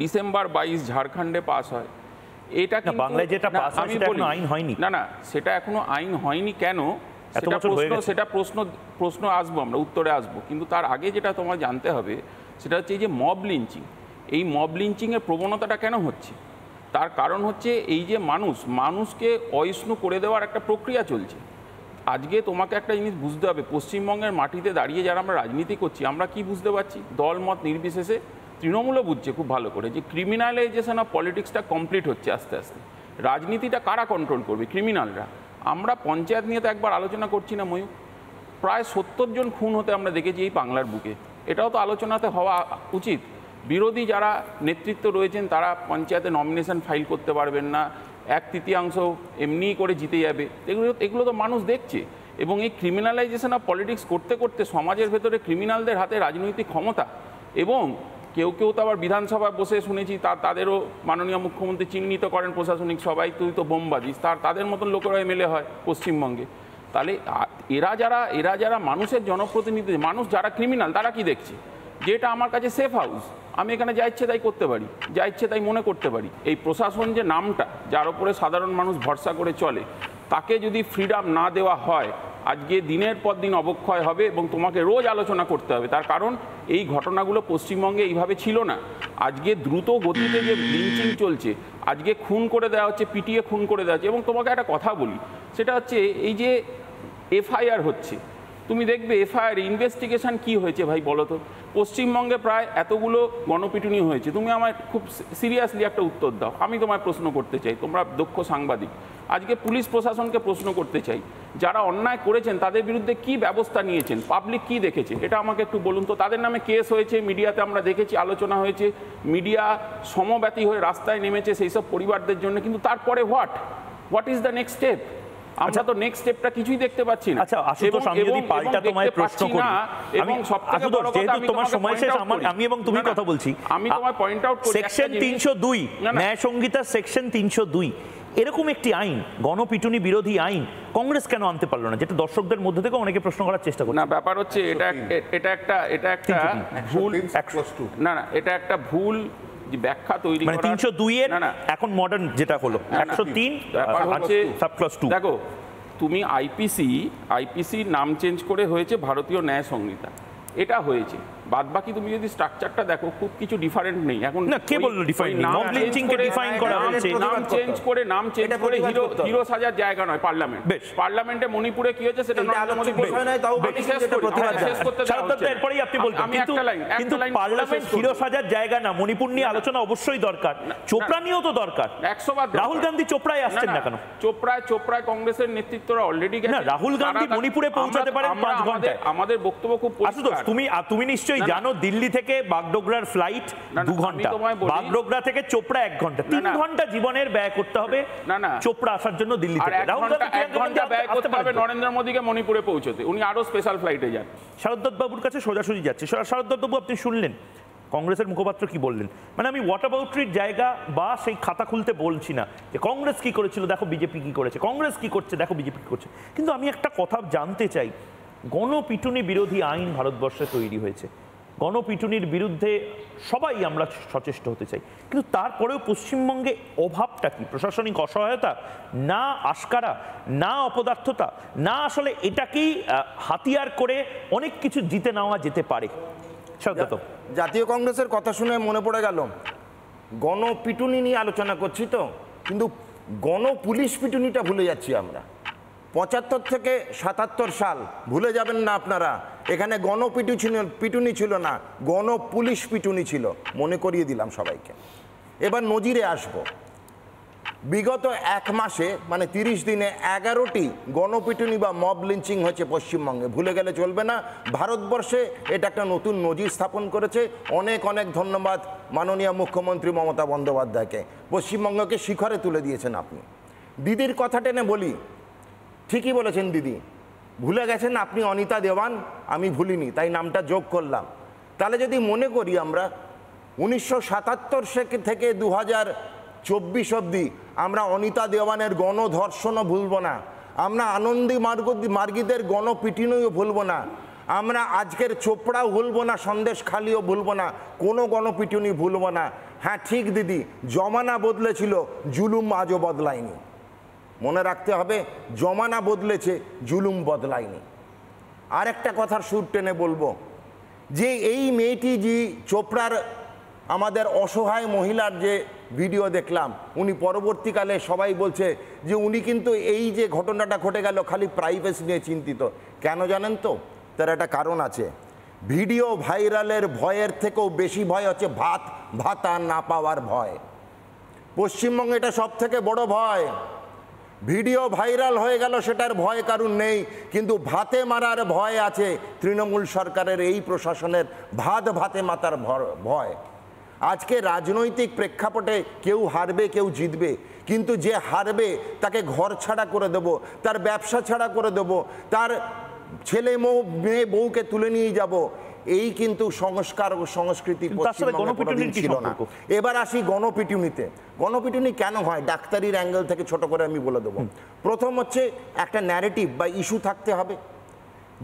ডিসেম্বর 22 ঝাড়খণ্ডে পাস হয়। এটা কিন্তু বাংলায় যেটা পাস হয় সেটা এখনো আইন হয়নি। না সেটা এখনো আইন হয়নি কেন সেটা প্রশ্ন আসবো, আমরা উত্তরে আসবো। কিন্তু তার আগে যেটা তোমার জানতে হবে সেটা হচ্ছে এই যে মব লিঞ্চিং, এই মব লিঞ্চিংয়ের প্রবণতাটা কেন হচ্ছে? তার কারণ হচ্ছে এই যে মানুষকে অহিষ্ণু করে দেওয়ার একটা প্রক্রিয়া চলছে। আজকে তোমাকে একটা জিনিস বুঝতে হবে, পশ্চিমবঙ্গের মাটিতে দাঁড়িয়ে যারা আমরা রাজনীতি করছি, আমরা কি বুঝতে পারছি? দল মত নির্বিশেষে তৃণমূলও বুঝছে খুব ভালো করে যে ক্রিমিনালাইজেশন অফ পলিটিক্সটা কমপ্লিট হচ্ছে আস্তে আস্তে। রাজনীতিটা কারা কন্ট্রোল করবে? ক্রিমিনালরা। আমরা পঞ্চায়েত নিয়ে তো একবার আলোচনা করছি না ময়ূর? প্রায় 70 জন খুন হতে আমরা দেখেছি এই বাংলার বুকে। এটাও তো আলোচনাতে হওয়া উচিত। বিরোধী যারা নেতৃত্ব রয়েছেন তারা পঞ্চায়েতে নমিনেশন ফাইল করতে পারবেন না, 1/3 এমনিই করে জিতে যাবে। এগুলো তো মানুষ দেখছে। এবং এই ক্রিমিনালাইজেশন অফ পলিটিক্স করতে করতে সমাজের ভেতরে ক্রিমিনালদের হাতে রাজনৈতিক ক্ষমতা, এবং কেউ তো আবার বিধানসভায় বসে শুনেছি তাদেরও মাননীয় মুখ্যমন্ত্রী চিহ্নিত করেন প্রশাসনিক সবাই, তুই তো বোম বাজিস, তাদের মতন লোকেরা এমএলএ হয় পশ্চিমবঙ্গে। তাহলে এরা যারা মানুষের জনপ্রতিনিধি, মানুষ যারা ক্রিমিনাল, তারা কি দেখছে? যে এটা আমার কাছে সেফ হাউস, আমি এখানে যা ইচ্ছে তাই করতে পারি, যা ইচ্ছে তাই মনে করতে পারি। এই প্রশাসন যে নামটা, যার উপরে সাধারণ মানুষ ভরসা করে চলে, তাকে যদি ফ্রিডম না দেওয়া হয়, আজকে দিনের পর দিন অবক্ষয় হবে এবং তোমাকে রোজ আলোচনা করতে হবে। তার কারণ এই ঘটনাগুলো পশ্চিমবঙ্গে এইভাবে ছিল না। আজকে দ্রুত গতিতে যে লিঞ্চিং চলছে, আজকে খুন করে দেওয়া হচ্ছে, পিটিয়ে খুন করে দেওয়া হচ্ছে। এবং তোমাকে একটা কথা বলি, সেটা হচ্ছে এই যে এফআইআর হচ্ছে, তুমি দেখবে এফআইআর ইনভেস্টিগেশন কি হয়েছে ভাই বলো তো? পশ্চিমবঙ্গে প্রায় এতগুলো গণপিটুনি হয়েছে, তুমি আমায় খুব সিরিয়াসলি একটা উত্তর দাও। আমি তোমায় প্রশ্ন করতে চাই, তোমরা দক্ষ সাংবাদিক, আজকে পুলিশ প্রশাসনকে প্রশ্ন করতে চাই, যারা অন্যায় করেছেন তাদের বিরুদ্ধে কি ব্যবস্থা নিয়েছেন, পাবলিক কি দেখেছে, এটা আমাকে একটু বলুন তো। তাদের নামে কেস হয়েছে, মিডিয়াতে আমরা দেখেছি, আলোচনা হয়েছে, মিডিয়া সমব্যথী হয়ে রাস্তায় নেমেছে সেই সব পরিবারদের জন্য, কিন্তু তারপরে what is the next step? আমরা তো নেক্সট স্টেপটা কিছুই দেখতে পাচ্ছি না। আচ্ছা আশুতোষ, আমি যদি পাল্টা তোমায় প্রশ্ন করি, এবং সবথেকে বড় কথা, আমি তোমার সময় শেষ, আমি এবং তুমি কথা বলছি, আমি তোমায় পয়েন্ট আউট করি সেকশন 302 ন্যায় সংহিতা সেকশন 302 এরকম একটি আইন, গণপিটুনি বিরোধী আইন, কংগ্রেস কেন আনতে পারলো না? যেটা দর্শকদের মধ্যে থেকে অনেকে প্রশ্ন করার চেষ্টা করছে। না, ব্যাপার হচ্ছে এটা একটা ভুল, এটা একটা ভুল ব্যাখ্যা তৈরি করা। 302 এর এখন মডার্ন যেটা হলো 103 সাবক্লজ 2। দেখো, তুমি আইপিসি নাম চেঞ্জ করে হয়েছে ভারতীয় ন্যায় সংহিতা, এটা হয়েছে। বাদ বাকি তুমি যদি স্ট্রাকচারটা দেখো, খুব কিছু ডিফারেন্ট নেই। এখন না, কে বললো ডিফাইন নেই? মব লিঞ্চিং কে ডিফাইন করা হয়েছে, নাম চেঞ্জ করে হিরো সাজার জায়গা নয় পার্লামেন্ট। পার্লামেন্টে মণিপুরে কি হয়েছে সেটা নরেন্দ্র মোদী এরপরেই আপনি বলবেন, কিন্তু পার্লামেন্ট হিরো সাজার জায়গা না। মণিপুর নিয়ে আলোচনা অবশ্যই দরকার, চোপড়া নিয়েও তো দরকার। 100 বার রাহুল গান্ধী চোপড়ায় আসছেন না কেন? চোপড়ায় কংগ্রেসের নেতৃত্বরা অলরেডি গেছে। রাহুল গান্ধী মণিপুরে পৌঁছাতে পারেন 5 ঘন্টায়। আমাদের বক্তব্য খুব পরিষ্কার। তুমি নিশ্চয়ই জানো, দিল্লি থেকে বাগডোগরার ফ্লাইট 2 ঘন্টা, বাগডোগরা থেকে চোপড়া 1 ঘন্টা, 3 ঘন্টা জীবনের ব্যয় করতে হবে চোপড়া আসার জন্য দিল্লি থেকে। রাহুল গান্ধী 1 ঘন্টা ব্যয় করতে হবে নরেন্দ্র মোদীকে মণিপুরে পৌঁছতে, উনি আরো স্পেশাল ফ্লাইটে যান। শারদ বাবুর কাছে সোজাসুজি যাচ্ছে। শারদ বাবু, আপনি শুনলেন কংগ্রেসের মুখপাত্র কি বললেন? মানে আমি হোয়াট অ্যাবাউটরির জায়গা বা সেই খাতা খুলতে বলছি না যে কংগ্রেস কি করেছিল দেখো বিজেপি কি করেছে, কংগ্রেস কি করছে দেখো বিজেপি কি করছে, কিন্তু আমি একটা কথা জানতে চাই। গণপিটুনি বিরোধী আইন ভারতবর্ষে তৈরি হয়েছে, গণপিটুনির বিরুদ্ধে সবাই আমরা সচেষ্ট হতে চাই, কিন্তু তারপরেও পশ্চিমবঙ্গে অভাবটা কি? প্রশাসনিক অসহায়তা, না আস্কারা, না অপদার্থতা, না আসলে এটাকেই হাতিয়ার করে অনেক কিছু জিতে নেওয়া যেতে পারে? জাতীয় কংগ্রেসের কথা শুনে মনে পড়ে গেল, গণপিটুনি নিয়ে আলোচনা করছি তো, কিন্তু গণপুলিশ পিটুনিটা ভুলে যাচ্ছি আমরা। 75 থেকে 77 সাল ভুলে যাবেন না আপনারা, এখানে পিটুনি ছিল না, গণপুলিশ পিটুনি ছিল, মনে করিয়ে দিলাম সবাইকে। এবার নজিরে আসবো, বিগত 1 মাসে মানে 30 দিনে 11টি গণপিটুনি বা মব লিঞ্চিং হয়েছে পশ্চিমবঙ্গে। ভুলে গেলে চলবে না, ভারতবর্ষে এটা একটা নতুন নজির স্থাপন করেছে। অনেক ধন্যবাদ মাননীয় মুখ্যমন্ত্রী মমতা বন্দ্যোপাধ্যায়কে, পশ্চিমবঙ্গকে শিখরে তুলে দিয়েছেন আপনি। দিদির কথা টেনে বলি, ঠিকই বলেছেন দিদি, ভুলে গেছেন আপনি অনিতা দেওয়ান, আমি ভুলিনি, তাই নামটা যোগ করলাম। তাহলে যদি মনে করি আমরা 1977 থেকে 2024 অবধি আমরা অনিতা দেওয়ানের গণধর্ষণও ভুলব না, আমরা আনন্দী মার্গীদের গণপিটুনিও ভুলব না, আমরা আজকের চোপড়াও ভুলব না, সন্দেশখালিও ভুলব না, কোনো গণপিটুনি ভুলব না। হ্যাঁ ঠিক দিদি, জমানা বদলেছিল, জুলুম আজও বদলায়নি। মনে রাখতে হবে, জমানা বদলেছে, জুলুম বদলায়নি। আর একটা কথার সুর টেনে বলবো যে এই মেয়েটি যে চোপড়ার আমাদের অসহায় মহিলার যে ভিডিও দেখলাম, উনি পরবর্তীকালে সবাই বলছে যে উনি কিন্তু এই যে ঘটনাটা ঘটে গেল খালি প্রাইভেসি নিয়ে চিন্তিত। কেন জানেন তো? তার একটা কারণ আছে। ভিডিও ভাইরালের ভয়ের থেকেও বেশি ভয় হচ্ছে ভাতা না পাওয়ার ভয়। পশ্চিমবঙ্গে এটা সব থেকে বড় ভয়। ভিডিও ভাইরাল হয়ে গেল সেটার ভয় কারণ নেই, কিন্তু ভাতে মারার ভয় আছে তৃণমূল সরকারের এই প্রশাসনের, ভাতে মাতার ভয়। আজকে রাজনৈতিক প্রেক্ষাপটে কেউ হারবে কেউ জিতবে, কিন্তু যে হারবে তাকে ঘর ছাড়া করে দেব, তার ব্যবসা ছাড়া করে দেব, তার ছেলে মেয়ে বউকে তুলে নিয়ে যাব, এই কিন্তু সংস্কার ও সংস্কৃতি ছিল না। এবার আসি গণপিটুনিতে। গণপিটুনি কেন হয় ডাক্তারির অ্যাঙ্গেল থেকে ছোট করে আমি বলে দেবো। প্রথম হচ্ছে একটা ন্যারেটিভ বা ইস্যু থাকতে হবে।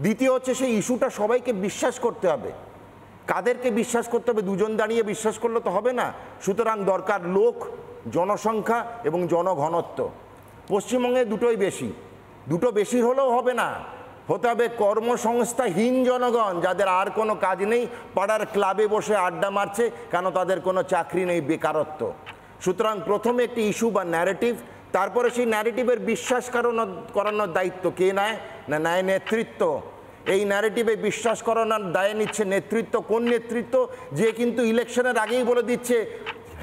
দ্বিতীয় হচ্ছে সেই ইস্যুটা সবাইকে বিশ্বাস করতে হবে। কাদেরকে বিশ্বাস করতে হবে? দুজন দাঁড়িয়ে বিশ্বাস করলে তো হবে না। সুতরাং দরকার লোক, জনসংখ্যা এবং জনঘনত্ব। পশ্চিমবঙ্গে দুটোই বেশি, দুটো বেশি হলেও হবে না, হতে হবে কর্মসংস্থাহীন জনগণ, যাদের আর কোনো কাজ নেই, পাড়ার ক্লাবে বসে আড্ডা মারছে, কেন তাদের কোনো চাকরি নেই, বেকারত্ব। সুতরাং প্রথমে একটি ইস্যু বা ন্যারেটিভ, তারপরে সেই ন্যারেটিভের বিশ্বাস করানোর দায়িত্ব কে নেয়? না নেয় নেতৃত্ব। এই ন্যারেটিভে বিশ্বাস করানোর দায় নিচ্ছে নেতৃত্ব। কোন নেতৃত্ব? যে কিন্তু ইলেকশনের আগেই বলে দিচ্ছে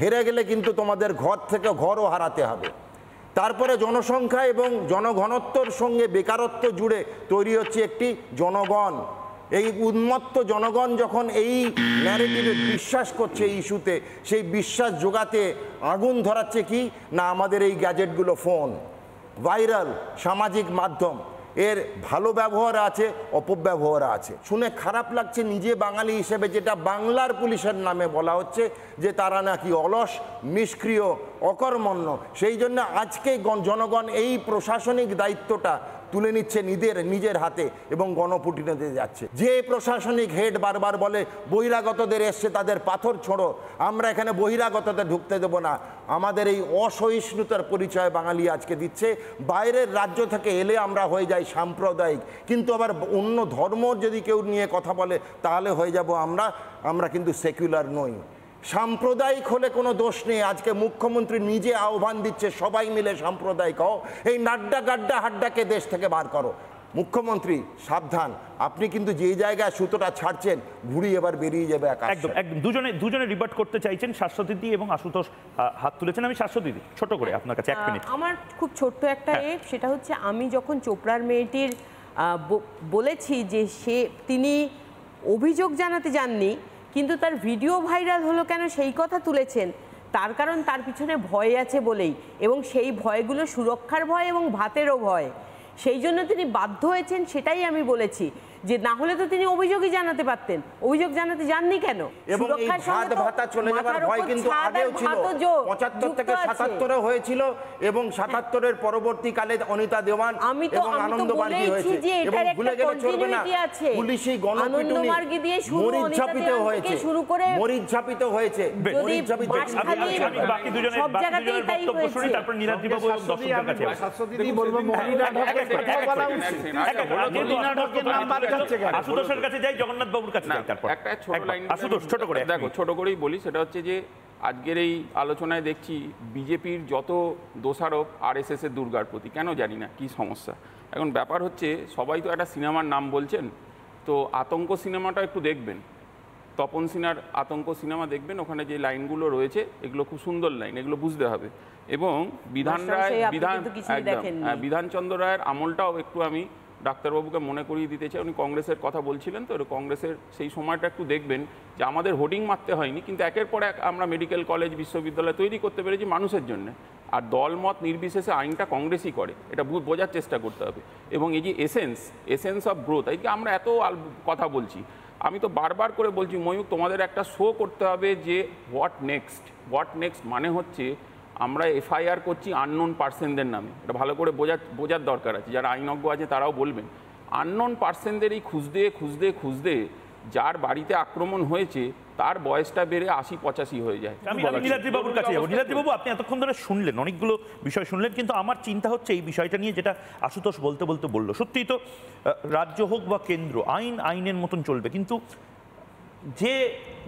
হেরে গেলে কিন্তু তোমাদের ঘর থেকে ঘরও হারাতে হবে। তারপরে জনসংখ্যা এবং জনঘনত্বর সঙ্গে বেকারত্ব জুড়ে তৈরি হচ্ছে একটি জনগণ। এই উন্মত্ত জনগণ যখন এই ন্যারেটিভে বিশ্বাস করছে, এই ইস্যুতে, সেই বিশ্বাস জোগাতে আগুন ধরাচ্ছে কি না আমাদের এই গ্যাজেটগুলো, ফোন, ভাইরাল, সামাজিক মাধ্যম। এর ভালো ব্যবহার আছে, অপব্যবহার আছে। শুনে খারাপ লাগছে নিজে বাঙালি হিসেবে, যেটা বাংলার পুলিশের নামে বলা হচ্ছে যে তারা নাকি অলস, নিষ্ক্রিয়, অকর্মণ্য। সেই জন্য আজকে জনগণ এই প্রশাসনিক দায়িত্বটা তুলে নিচ্ছে নিজের হাতে এবং গণপিটুনিতে যাচ্ছে। যে প্রশাসনিক হেড বারবার বলে বহিরাগতদের এসছে তাদের পাথর ছোঁড়ো, আমরা এখানে বহিরাগতদের ঢুকতে দেবো না, আমাদের এই অসহিষ্ণুতার পরিচয় বাঙালি আজকে দিচ্ছে। বাইরের রাজ্য থেকে এলে আমরা হয়ে যাই সাম্প্রদায়িক, কিন্তু আবার অন্য ধর্ম যদি কেউ নিয়ে কথা বলে তাহলে হয়ে যাব আমরা কিন্তু সেকুলার নই। সাম্প্রদায়িক হলে কোনো দোষ নেই। আজকে মুখ্যমন্ত্রী নিজে আহ্বান দিচ্ছে সবাই মিলে সাম্প্রদায়িক হও, এই নাড্ডা গাড্ডা হাড্ডাকে দেশ থেকে বার করো। মুখ্যমন্ত্রী সাবধান, আপনি কিন্তু যেই জায়গায় সুতোটা ছাড়ছেন ঘুড়ি এবার বেরিয়ে যাবে আকাশে। একদম একদম দুজনে রিবার্ট করতে চাইছেন। শাশ্বতী এবং আশুতোষ হাত তুলেছেন। আমি শাশ্বতী, ছোট করে আপনার কাছে 1 মিনিট। আমার খুব ছোট্ট একটা সেটা হচ্ছে, আমি যখন চোপড়ার মেয়েটির বলেছি যে তিনি অভিযোগ জানাতে যাননি, কিন্তু তার ভিডিও ভাইরাল হলো কেন সেই কথা তুলেছেন, তার কারণ তার পিছনে ভয় আছে বলেই, এবং সেই ভয়গুলো সুরক্ষার ভয় এবং ভাতেরও ভয়। সেই জন্য তিনি বাধ্য হয়েছেন, সেটাই আমি বলেছি, যে না হলে তো তিনি অভিযোগই জানাতে পারতেন। অভিযোগ জানাতে যাননি কেন? এবং এই ভাতা চলে যাবার ভয় কিন্তু আগেও ছিল, 75 থেকে 77 হয়েছিল, এবং 77-এর পরবর্তীকালে অনিতা দেওয়ান এবং আনন্দ মার্গী হয়েছে। এবং ভুলে গেলে চলবে না, পুলিশি গণপিটুনি মরিচঝাপিত হয়েছে, মরিচঝাপিত হয়েছে। বাকি দুজনের বক্তব্য শুনি, তারপর নীলাদ্রি বাবু এবং দর্শকদের কাছে আশুতোষের কাছে যাই, জগন্নাথ বাবুর কাছে যাই। তারপর একটা ছোট লাইন আশুতোষ, ছোট করে দেখো, ছোট করেই বলি। সেটা হচ্ছে যে আজকের এই আলোচনায় দেখছি বিজেপির যত দোষারোপ আরএসএস এর দুর্গার প্রতি, কেন জানি না কি সমস্যা। এখন ব্যাপার হচ্ছে সবাই তো একটা সিনেমার নাম বলছেন, তো আতঙ্ক সিনেমাটা একটু দেখবেন, তপন সিনহার আতঙ্ক সিনেমা দেখবেন, ওখানে যে লাইনগুলো রয়েছে এগুলো খুব সুন্দর লাইন, এগুলো বুঝতে হবে। এবং বিধানচন্দ্র রায়ের আমলটাও একটু আমি ডাক্তারবাবুকে মনে করিয়ে দিতে চাই। উনি কংগ্রেসের কথা বলছিলেন, তো কংগ্রেসের সেই সময়টা একটু দেখবেন যে আমাদের হোর্ডিং মারতে হয়নি, কিন্তু একের পর এক আমরা মেডিকেল কলেজ, বিশ্ববিদ্যালয় তৈরি করতে পেরেছি মানুষের জন্য। আর দলমত নির্বিশেষে আইনটা কংগ্রেসই করে, এটা বোঝার চেষ্টা করতে হবে। এবং এই যে এসেন্স অফ গ্রোথ, এই যে আমরা এত কথা বলছি, আমি তো বারবার করে বলছি ময়ূক, তোমাদের একটা শো করতে হবে যে হোয়াট নেক্সট মানে হচ্ছে আমরা এফআইআর করছি আননোন পার্সনদের নামে, এটা ভালো করে বোঝার দরকার আছে। যারা আইনজ্ঞ আছে তারাও বলবেন, আননোন পার্সনদের এই খুঁজতে যার বাড়িতে আক্রমণ হয়েছে তার বয়সটা বেড়ে 80-85 হয়ে যায়। আমি নীলাদ্রি বাবুর কাছে যাবো। নীলাদ্রি বাবু, আপনি এতক্ষণ ধরে শুনলেন, অনেকগুলো বিষয় শুনলেন, কিন্তু আমার চিন্তা হচ্ছে এই বিষয়টা নিয়ে যেটা আশুতোষ বলতে বললো, সত্যিই তো রাজ্য হোক বা কেন্দ্র, আইনের মতন চলবে, কিন্তু যে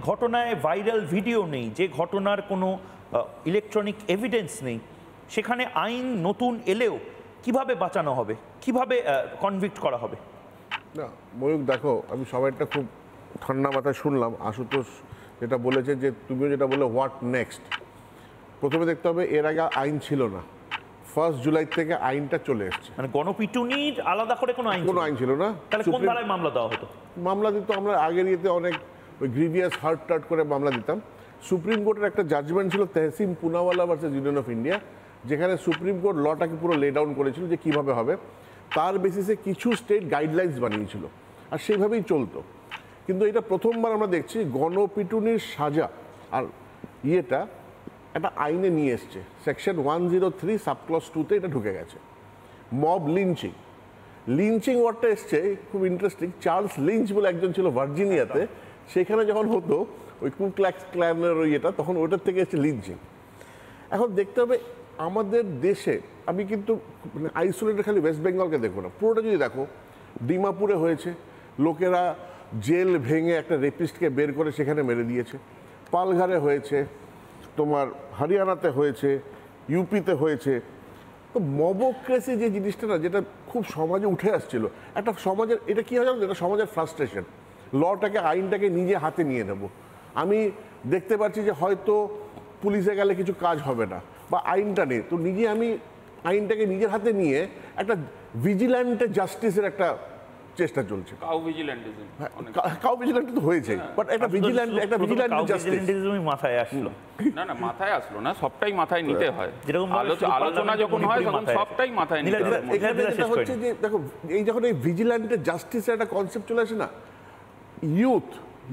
ঘটনায় ভাইরাল ভিডিও নেই, যে ঘটনার কোনো ইলেকট্রনিক এভিডেন্স নেই, সেখানে আইন নতুন এলেও কিভাবে বাঁচানো হবে, কিভাবে কনভিক্ট করা হবে? না ময়ূক, দেখো, আমি সবাইটা খুব ঠান্ডা মাথায় শুনলাম। আশুতোষ যেটা বলেছে, যে তুমিও যেটা বলে হোয়াট নেক্সট, প্রথমে দেখতে হবে এর আগে আইন ছিল না, 1 জুলাই থেকে আইনটা চলে এসছে। মানে গণপিটুনির আলাদা করে কোনো আইন ছিল না। তাহলে কোন ধারায় মামলা দেওয়া হতো? মামলা দিত, আমরা আগের ইয়েতে অনেক ওই গ্রিভিয়াস হার্ট করে মামলা দিতাম। সুপ্রিম কোর্টের একটা জাজমেন্ট ছিল Tehseen Poonawalla versus Union of India, যেখানে সুপ্রিম কোর্ট লটাকে পুরো লে ডাউন করেছিল যে কীভাবে হবে, তার বেসিসে কিছু স্টেট গাইডলাইন্স বানিয়েছিল আর সেইভাবেই চলতো। কিন্তু এটা প্রথমবার আমরা দেখছি গণপিটুনির সাজা আর ইয়েটা একটা আইনে নিয়ে এসছে, সেকশন 103 সাবক্লজ 2-তে এটা ঢুকে গেছে। মব লিঞ্চিং ওয়ার্ডটা এসছে, খুব ইন্টারেস্টিং। চার্লস লিঞ্চ বলে একজন ছিল ভার্জিনিয়াতে, সেখানে যখন হতো ওই কু ক্ল্যাক্স ক্ল্যানের ইয়েটা, তখন ওটার থেকে এসছে লিঞ্চিং। এখন দেখতে হবে আমাদের দেশে, আমি কিন্তু মানে আইসোলেটেড খালি ওয়েস্ট বেঙ্গলকে দেখো না, পুরোটা যদি দেখো, ডিমাপুরে হয়েছে, লোকেরা জেল ভেঙে একটা রেপিস্টকে বের করে সেখানে মেরে দিয়েছে, পালঘারে হয়েছে, তোমার হরিয়ানাতে হয়েছে, ইউপিতে হয়েছে। তো মবক্রেসি যে জিনিসটা না, যেটা খুব সমাজে উঠে আসছিল, একটা সমাজের, এটা কী হয় জানো, এটা সমাজের ফ্রাস্ট্রেশন, লটাকে আইনটাকে নিজে হাতে নিয়ে নেব। আমি দেখতে পাচ্ছি যে হয়তো পুলিশে গেলে কিছু কাজ হবে না বা আইনটা নেই, তো নিজে আমি আইনটাকে নিজের হাতে নিয়ে একটা ভিজিল্যান্টে জাস্টিসের একটা চেষ্টা চলছে। কাউ ভিজিল্যান্ট তো হয়েছে, বাট একটা ভিজিল্যান্ট জাস্টিস মাথায় আসলো না মাথায় আসলো না, সবটাই মাথায় নিতে হয়। আলোচনা যখন হয় তখন সবটাই মাথায় নিতে হয়। এখানে যেটা হচ্ছে যে দেখো, এই যখন এই ভিজিল্যান্টে জাস্টিসের একটা কনসেপ্ট চলে আসে না,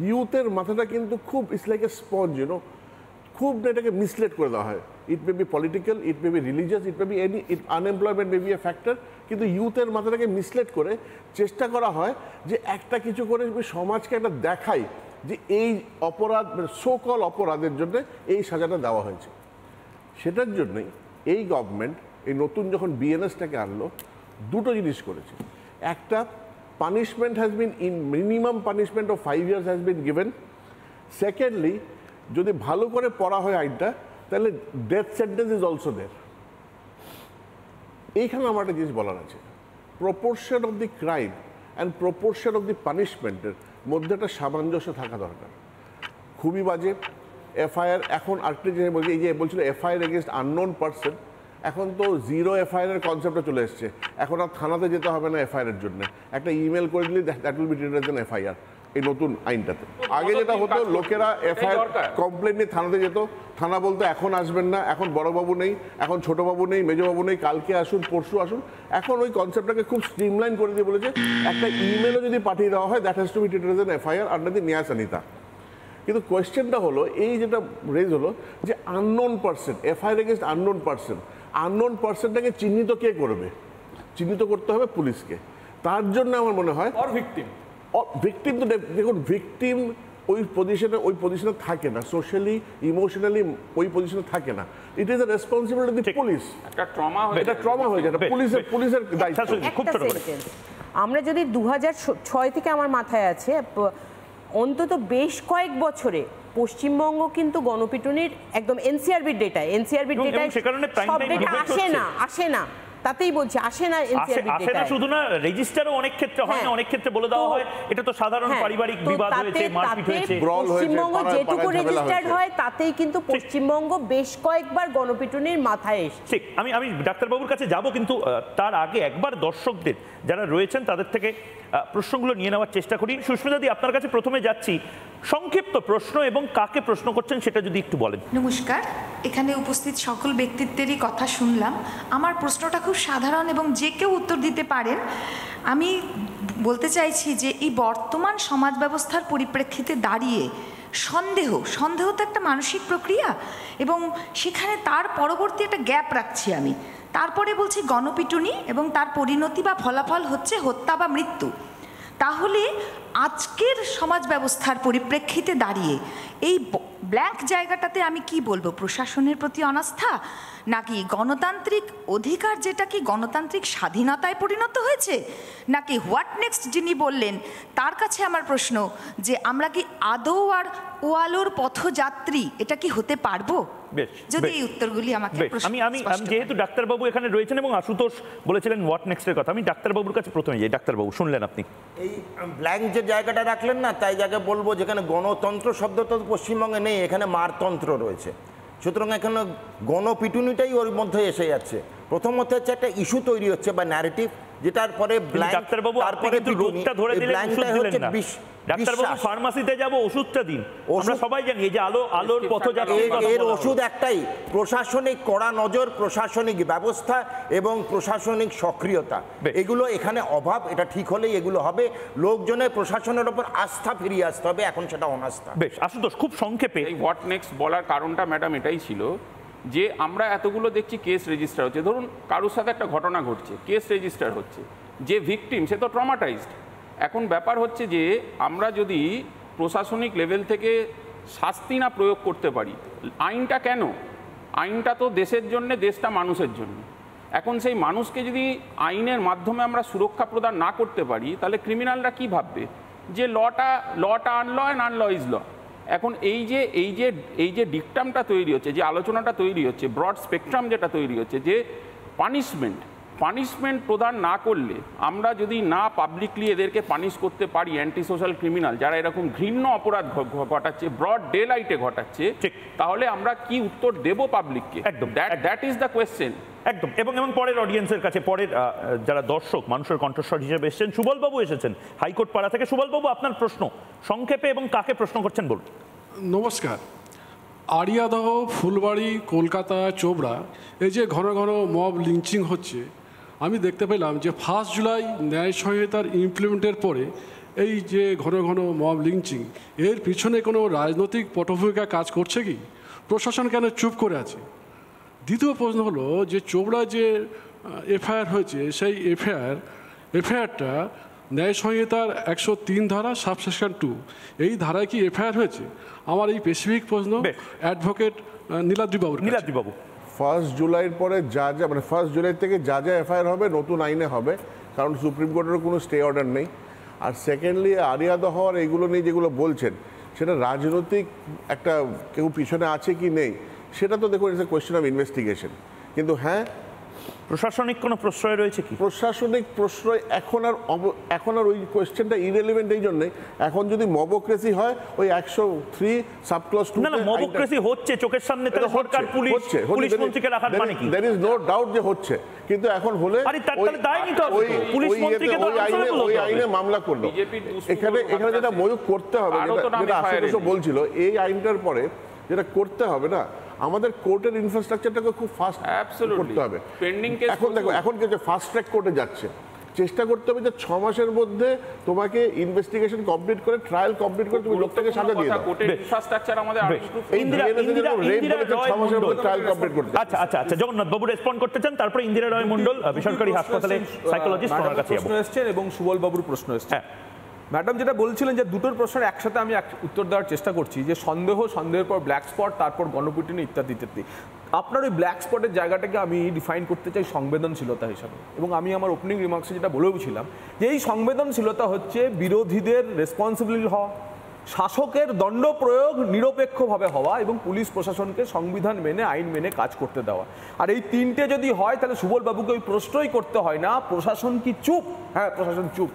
ইউথের মাথাটা কিন্তু খুব ইটস লাইক এ স্পঞ্জ, খুব এটাকে মিসলেড করে দেওয়া হয়। It may be political, it may be religious, it may be any, unemployment may be a factor, কিন্তু ইউথের মাথাটাকে মিসলেড করে চেষ্টা করা হয় যে একটা কিছু করে সমাজকে একটা দেখাই যে এই অপরাধ, মানে সোকল অপরাধের জন্য এই সাজাটা দেওয়া হয়েছে। সেটার জন্যই এই গভর্নমেন্ট এই নতুন যখন বিএনএসটাকে আনলো, দুটো জিনিস করেছে। একটা, punishment has been in minimum punishment of 5 years has been given. Secondly, যদি ভালো করে পড়া হয় আইনটা, তাহলে death sentence is also there. এইখানে আমার একটা জিনিস বলার আছে, proportion of the crime and proportion of the পানিশমেন্টের মধ্যে একটা সামঞ্জস্য থাকা দরকার। খুবই বাজে এফআইআর। এখন আরেকটা জিনিস বলছি, এই যে বলছিল এফআইআর এগেনস্ট আননোন পার্সন, এখন তো জিরো এফআইআর এর কনসেপ্টটা চলে এসছে। এখন আর থানাতে যেতে হবে না এফআইআর এর জন্য, একটা ইমেল করে দিলে that will be treated as an FIR এই নতুন আইনটাতে। আগে যেটা হতো, লোকেরা এফআইআর কমপ্লেন নিয়ে থানাতে যেত, থানা বলতো এখন আসবেন না, এখন বড়বাবু নেই, এখন ছোটবাবু নেই, মেজবাবু নেই, কালকে আসুন, পরশু আসুন। এখন ওই কনসেপ্টটাকে খুব স্ট্রিমলাইন করে দিয়ে বলেছে একটা ইমেলও যদি পাঠিয়ে দেওয়া হয়, that has to be treated as an FIR under the ন্যায় সংহিতা। কিন্তু কোয়েশ্চেনটা হলো, এই যেটা রেজ হলো যে unknown person, FIR against unknown পার্সনটাকে চিহ্নিত কে করবে? চিহ্নিত করতে হবে পুলিশকে। তার জন্য আমার মনে হয় ভিকটিম তো দেখুন, ভিকটিম ওই পজিশনে থাকে না, সোশ্যালি ইমোশনালি ওই পজিশনে থাকে না। It is the responsibility of the police. একটা ট্রমা হয়ে যায়, পুলিশের দায়িত্ব। একটা সেন্টেন্স, আমরা যদি 2006 থেকে আমার মাথায় আছে, অন্তত বেশ কয়েক বছরে পশ্চিমবঙ্গ কিন্তু গণপিটুনির একদম এনসিআরবির ডেটায় সব ডেটা আসে না, তাতেই বলছি আসে না। আসে না শুধু না, রেজিস্টারও অনেক ক্ষেত্রে হয় না, অনেক ক্ষেত্রে বলে দেওয়া হয় এটা তো সাধারণ পারিবারিক বিবাদ হয়েছে, মারপিট হয়েছে। পশ্চিমবঙ্গ যেটুকু রেজিস্টার্ড হয় তাতেই কিন্তু পশ্চিমবঙ্গ বেশ কয়েকবার গণপিটুনির মাথায় এসেছে। ঠিক, আমি ডাক্তারবাবুর কাছে যাব, কিন্তু তার আগে একবার দর্শকদের যারা রয়েছেন তাদের থেকে প্রশ্নগুলো নিয়ে নেওয়ার চেষ্টা করি। সুস্মিতাদি, আপনার কাছে প্রথমে যাচ্ছি। সংক্ষিপ্ত প্রশ্ন এবং কাকে প্রশ্ন করছেন সেটা যদি একটু বলেন। নমস্কার, এখানে উপস্থিত সকল ব্যক্তিত্বেরই কথা শুনলাম। আমার প্রশ্নটা খুব সাধারণ এবং যে কেউ উত্তর দিতে পারেন। আমি বলতে চাইছি যে এই বর্তমান সমাজ ব্যবস্থার পরিপ্রেক্ষিতে দাঁড়িয়ে সন্দেহ তো একটা মানসিক প্রক্রিয়া, এবং সেখানে তার পরবর্তী একটা গ্যাপ রাখছি আমি। তারপরে বলছি গণপিটুনি এবং তার পরিণতি বা ফলাফল হচ্ছে হত্যা বা মৃত্যু। তাহলে আজকের সমাজ ব্যবস্থার পরিপ্রেক্ষিতে দাঁড়িয়ে এই ব্ল্যাঙ্ক জায়গাটাতে আমি কি বলবো? প্রশাসনের প্রতি অনাস্থা, নাকি গণতান্ত্রিক অধিকার যেটা কি গণতান্ত্রিক স্বাধীনতায় পরিণত হয়েছে, নাকি হোয়াট নেক্সট যিনি বললেন তার কাছে আমার প্রশ্ন যে আমরা কি আদৌ আর ওয়ালোর পথযাত্রী এটা কি হতে পারবো? যদি এই উত্তরগুলি আমাকে আমি যেহেতু ডাক্তারবাবু এখানে রয়েছেন এবং আশুতোষ বলেছিলেন হোয়াট নেক্সটের কথা, আমি ডাক্তারবাবুর কাছে প্রথমে যাই। ডাক্তারবাবু, শুনলেন আপনি এই ব্ল্যাঙ্ক যে জায়গাটা রাখলেন না, তাই জায়গায় বলবো যেখানে গণতন্ত্র শব্দ তো পশ্চিমবঙ্গে নেই, এখানে মারতন্ত্র রয়েছে। সুতরাং এখানে গণপিটুনিটাই ওর মধ্যে এসে যাচ্ছে। প্রথমত হচ্ছে একটা ইস্যু তৈরি হচ্ছে বা ন্যারেটিভ, যেটার পরে ডাক্তারবাবু তারপরে রোগটা ধরে দিলেন, ওষুধ দিলেন না। ডাক্তারবাবু ফার্মাসিতে যাব, ওষুধটা দিন। আমরা সবাই জানি এই যে আলোর পথযাত্রী, এর ওষুধ একটাই, প্রশাসনিক কড়া নজর, প্রশাসনিক ব্যবস্থা এবং প্রশাসনিক সক্রিয়তা। এগুলো এখানে অভাব। এটা ঠিক হলেই এগুলো হবে। লোকজনের প্রশাসনের ওপর আস্থা ফিরিয়ে আসতে হবে, এখন সেটা অনাস্থা। বেশ আশুতোষ, খুব সংক্ষেপে এই হোয়াট নেক্সট বলার কারণটা ম্যাডাম এটাই ছিল যে আমরা এতগুলো দেখছি কেস রেজিস্টার হচ্ছে। ধরুন কারোর সাথে একটা ঘটনা ঘটছে, কেস রেজিস্টার হচ্ছে, যে ভিকটিম সে তো ট্রমাটাইজড। এখন ব্যাপার হচ্ছে যে আমরা যদি প্রশাসনিক লেভেল থেকে শাস্তি না প্রয়োগ করতে পারি, আইনটা কেন? আইনটা তো দেশের জন্য, দেশটা মানুষের জন্য। এখন সেই মানুষকে যদি আইনের মাধ্যমে আমরা সুরক্ষা প্রদান না করতে পারি, তাহলে ক্রিমিনালরা কি ভাববে যে লটা আনল অ্যান্ড আনল ইজ ল। এখন এই যে ডিকটামটা তৈরি হচ্ছে, যে আলোচনাটা তৈরি হচ্ছে, ব্রড স্পেকট্রাম যেটা তৈরি হচ্ছে, যে পানিশমেন্ট প্রদান না করলে, আমরা যদি না পাবলিকলি এদেরকে পানিশ করতে পারি, অ্যান্টি সোশ্যাল ক্রিমিনাল যারা এরকম ঘৃণ্য অপরাধ ঘটাচ্ছে, ব্রড ডে লাইটে ঘটাচ্ছে, তাহলে আমরা কি উত্তর দেব পাবলিককে? একদম, দ্যাট ইজ দ্য কোয়েশ্চেন। একদম। এবং পরের অডিয়েন্সের কাছে, পরের যারা দর্শক মানুষের কণ্ঠস্বর হিসেবে এসেছেন, সুবলবাবু এসেছেন হাইকোর্ট পাড়া থেকে। সুবলবাবু, আপনার প্রশ্ন সংক্ষেপে এবং কাকে প্রশ্ন করছেন বলুন। নমস্কার। আড়িয়াদহ, ফুলবাড়ি, কলকাতা, চোপড়া, এই যে ঘন ঘন মব লিঞ্চিং হচ্ছে, আমি দেখতে পেলাম যে 1 জুলাই ন্যায় সংহিতার ইমপ্লিমেন্টের পরে এই যে ঘন ঘন মব লিঞ্চিং, এর পিছনে কোনো রাজনৈতিক পটভূমিকা কাজ করছে কি? প্রশাসন কেন চুপ করে আছে? দ্বিতীয় প্রশ্ন হলো যে চোপড়া যে এফআইআর হয়েছে, সেই এফআইআরটা ন্যায় সংহিতার 103 ধারা সাবসেকশন 2, এই ধারায় কি এফআইআর হয়েছে? আমার এই স্পেসিফিক প্রশ্ন অ্যাডভোকেট নীলাদ্রিবাবু। 1 জুলাইয়ের পরে মানে 1 জুলাই থেকে যা এফআইআর হবে নতুন আইনে হবে, কারণ সুপ্রিম কোর্টের কোনো স্টে অর্ডার নেই। আর সেকেন্ডলি আড়িয়াদহ হওয়ার এইগুলো নিয়ে যেগুলো বলছেন, সেটা রাজনৈতিক একটা কেউ পিছনে আছে কি নেই, সেটা তো দেখুন it's a question of investigation. কিন্তু হ্যাঁ, প্রশাসনিক কোনো প্রশ্রয় রয়েছে কি? প্রশাসনিক প্রশ্রয় এখন আর ওই কোয়েশ্চেনটা ইরেলিভেন্ট। এই জন্যে এখন যদি মবোক্রেসি হয়, ওই 103 সাবক্লজ 2, না মবোক্রেসি হচ্ছে চোখের সামনে, তাহলে সরকার পুলিশ মন্ত্রীকে রাখার মানে কি? দেয়ার ইজ নো ডাউট যে হচ্ছে, কিন্তু এখন হলে ওই আইনে মামলা করলো। এখানে যেটা ময়ূক করতে হবে, যেটা আশুতোষ বলছিল, এই আইনটার পরে যেটা করতে হবে না, আমাদের কোর্টের ইনফ্রাস্ট্রাকচারটাকে খুব ফাস্ট করতে হবে। এখন দেখো, এখন যে ফাস্ট ট্র্যাক কোর্টে যাচ্ছে, চেষ্টা করতে হবে যে 6 মাসের মধ্যে তোমাকে ইনভেস্টিগেশন কমপ্লিট করে, ট্রায়াল কমপ্লিট করে তুমি লোকটাকে সাজা দিয়ে দাও। ইনফ্রাস্ট্রাকচার আমাদের আচ্ছা, জগন্নাথ বাবু রেসপন্ড করতে চান, তারপরে ইন্দিরা রয় মণ্ডল, বেসরকারি হাসপাতালে সাইকোলজিস্ট, ওনার কাছে প্রশ্ন এসেছেন এবং সুবল বাবুর প্রশ্ন এসেছে। ম্যাডাম যেটা বলছিলেন যে দুটোর প্রশ্নের একসাথে আমি উত্তর দেওয়ার চেষ্টা করছি, যে সন্দেহের পর ব্ল্যাক স্পট, তারপর গণপিটুনি ইত্যাদি ইত্যাদি। আপনার ওই ব্ল্যাক স্পটের জায়গাটাকে আমি ডিফাইন করতে চাই সংবেদনশীলতা হিসাবে, এবং আমি আমার ওপেনিং রিমার্কসে যেটা বলেওছিলাম যে এই সংবেদনশীলতা হচ্ছে বিরোধীদের রেসপন্সিবল হওয়া, শাসকের দণ্ড প্রয়োগ নিরপেক্ষভাবে হওয়া, এবং পুলিশ প্রশাসনকে সংবিধান মেনে, আইন মেনে কাজ করতে দেওয়া। আর এই তিনটে যদি হয়, তাহলে সুবল বাবুকে ওই প্রশ্নই করতে হয় না, প্রশাসন কি চুপ? হ্যাঁ, প্রশাসন চুপ।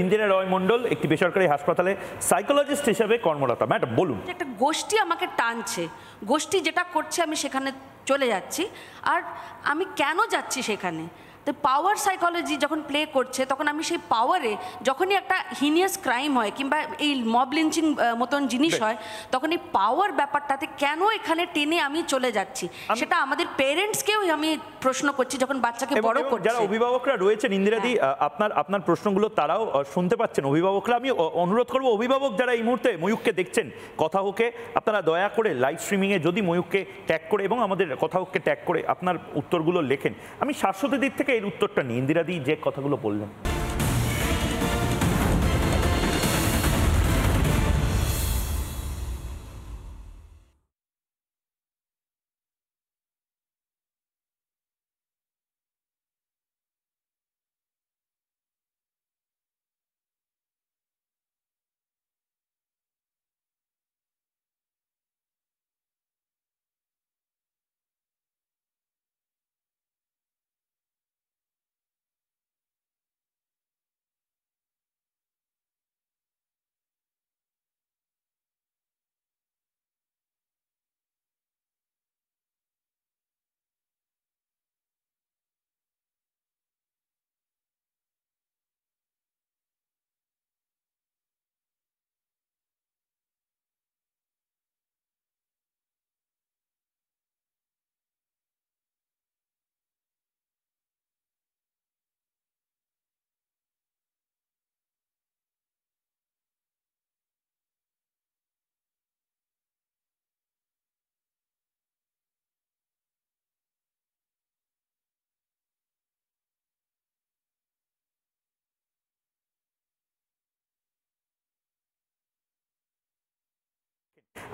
ইন্দিরা রয় মণ্ডল একটি বেসরকারি হাসপাতালে সাইকোলজিস্ট হিসেবে কর্মরত। ম্যাডাম বলুন। একটা গোষ্ঠী আমাকে টানছে, গোষ্ঠী যেটা করছে আমি সেখানে চলে যাচ্ছি। আর আমি কেন যাচ্ছি সেখানে? তো পাওয়ার সাইকোলজি যখন প্লে করছে তখন আমি সেই পাওয়ারে, যখনই একটা হিনিয়াস ক্রাইম হয় কিংবা এই মব লিঞ্চিং মতন জিনিস হয়, তখন এই পাওয়ার ব্যাপারটাতে কেন এখানে টেনে আমি চলে যাচ্ছি, সেটা আমাদের পেরেন্টসকেও আমি প্রশ্ন করছি যখন বাচ্চাকে বড় করছে। যারা অভিভাবকরা রয়েছেন ইন্দিরাদি, আপনার প্রশ্নগুলো তারাও শুনতে পাচ্ছেন অভিভাবকরা। আমি অনুরোধ করবো অভিভাবক যারা এই মুহূর্তে ময়ূককে দেখছেন, কথা হোকে আপনারা দয়া করে লাইভ স্ট্রিমিংয়ে যদি ময়ূককে ট্যাগ করে এবং আমাদের কথা হোককে ট্যাগ করে আপনার উত্তরগুলো লেখেন। আমি শাশ্বতের দিক থেকে এর উত্তরটা নিই। ইন্দিরাদি যে কথাগুলো বললেন,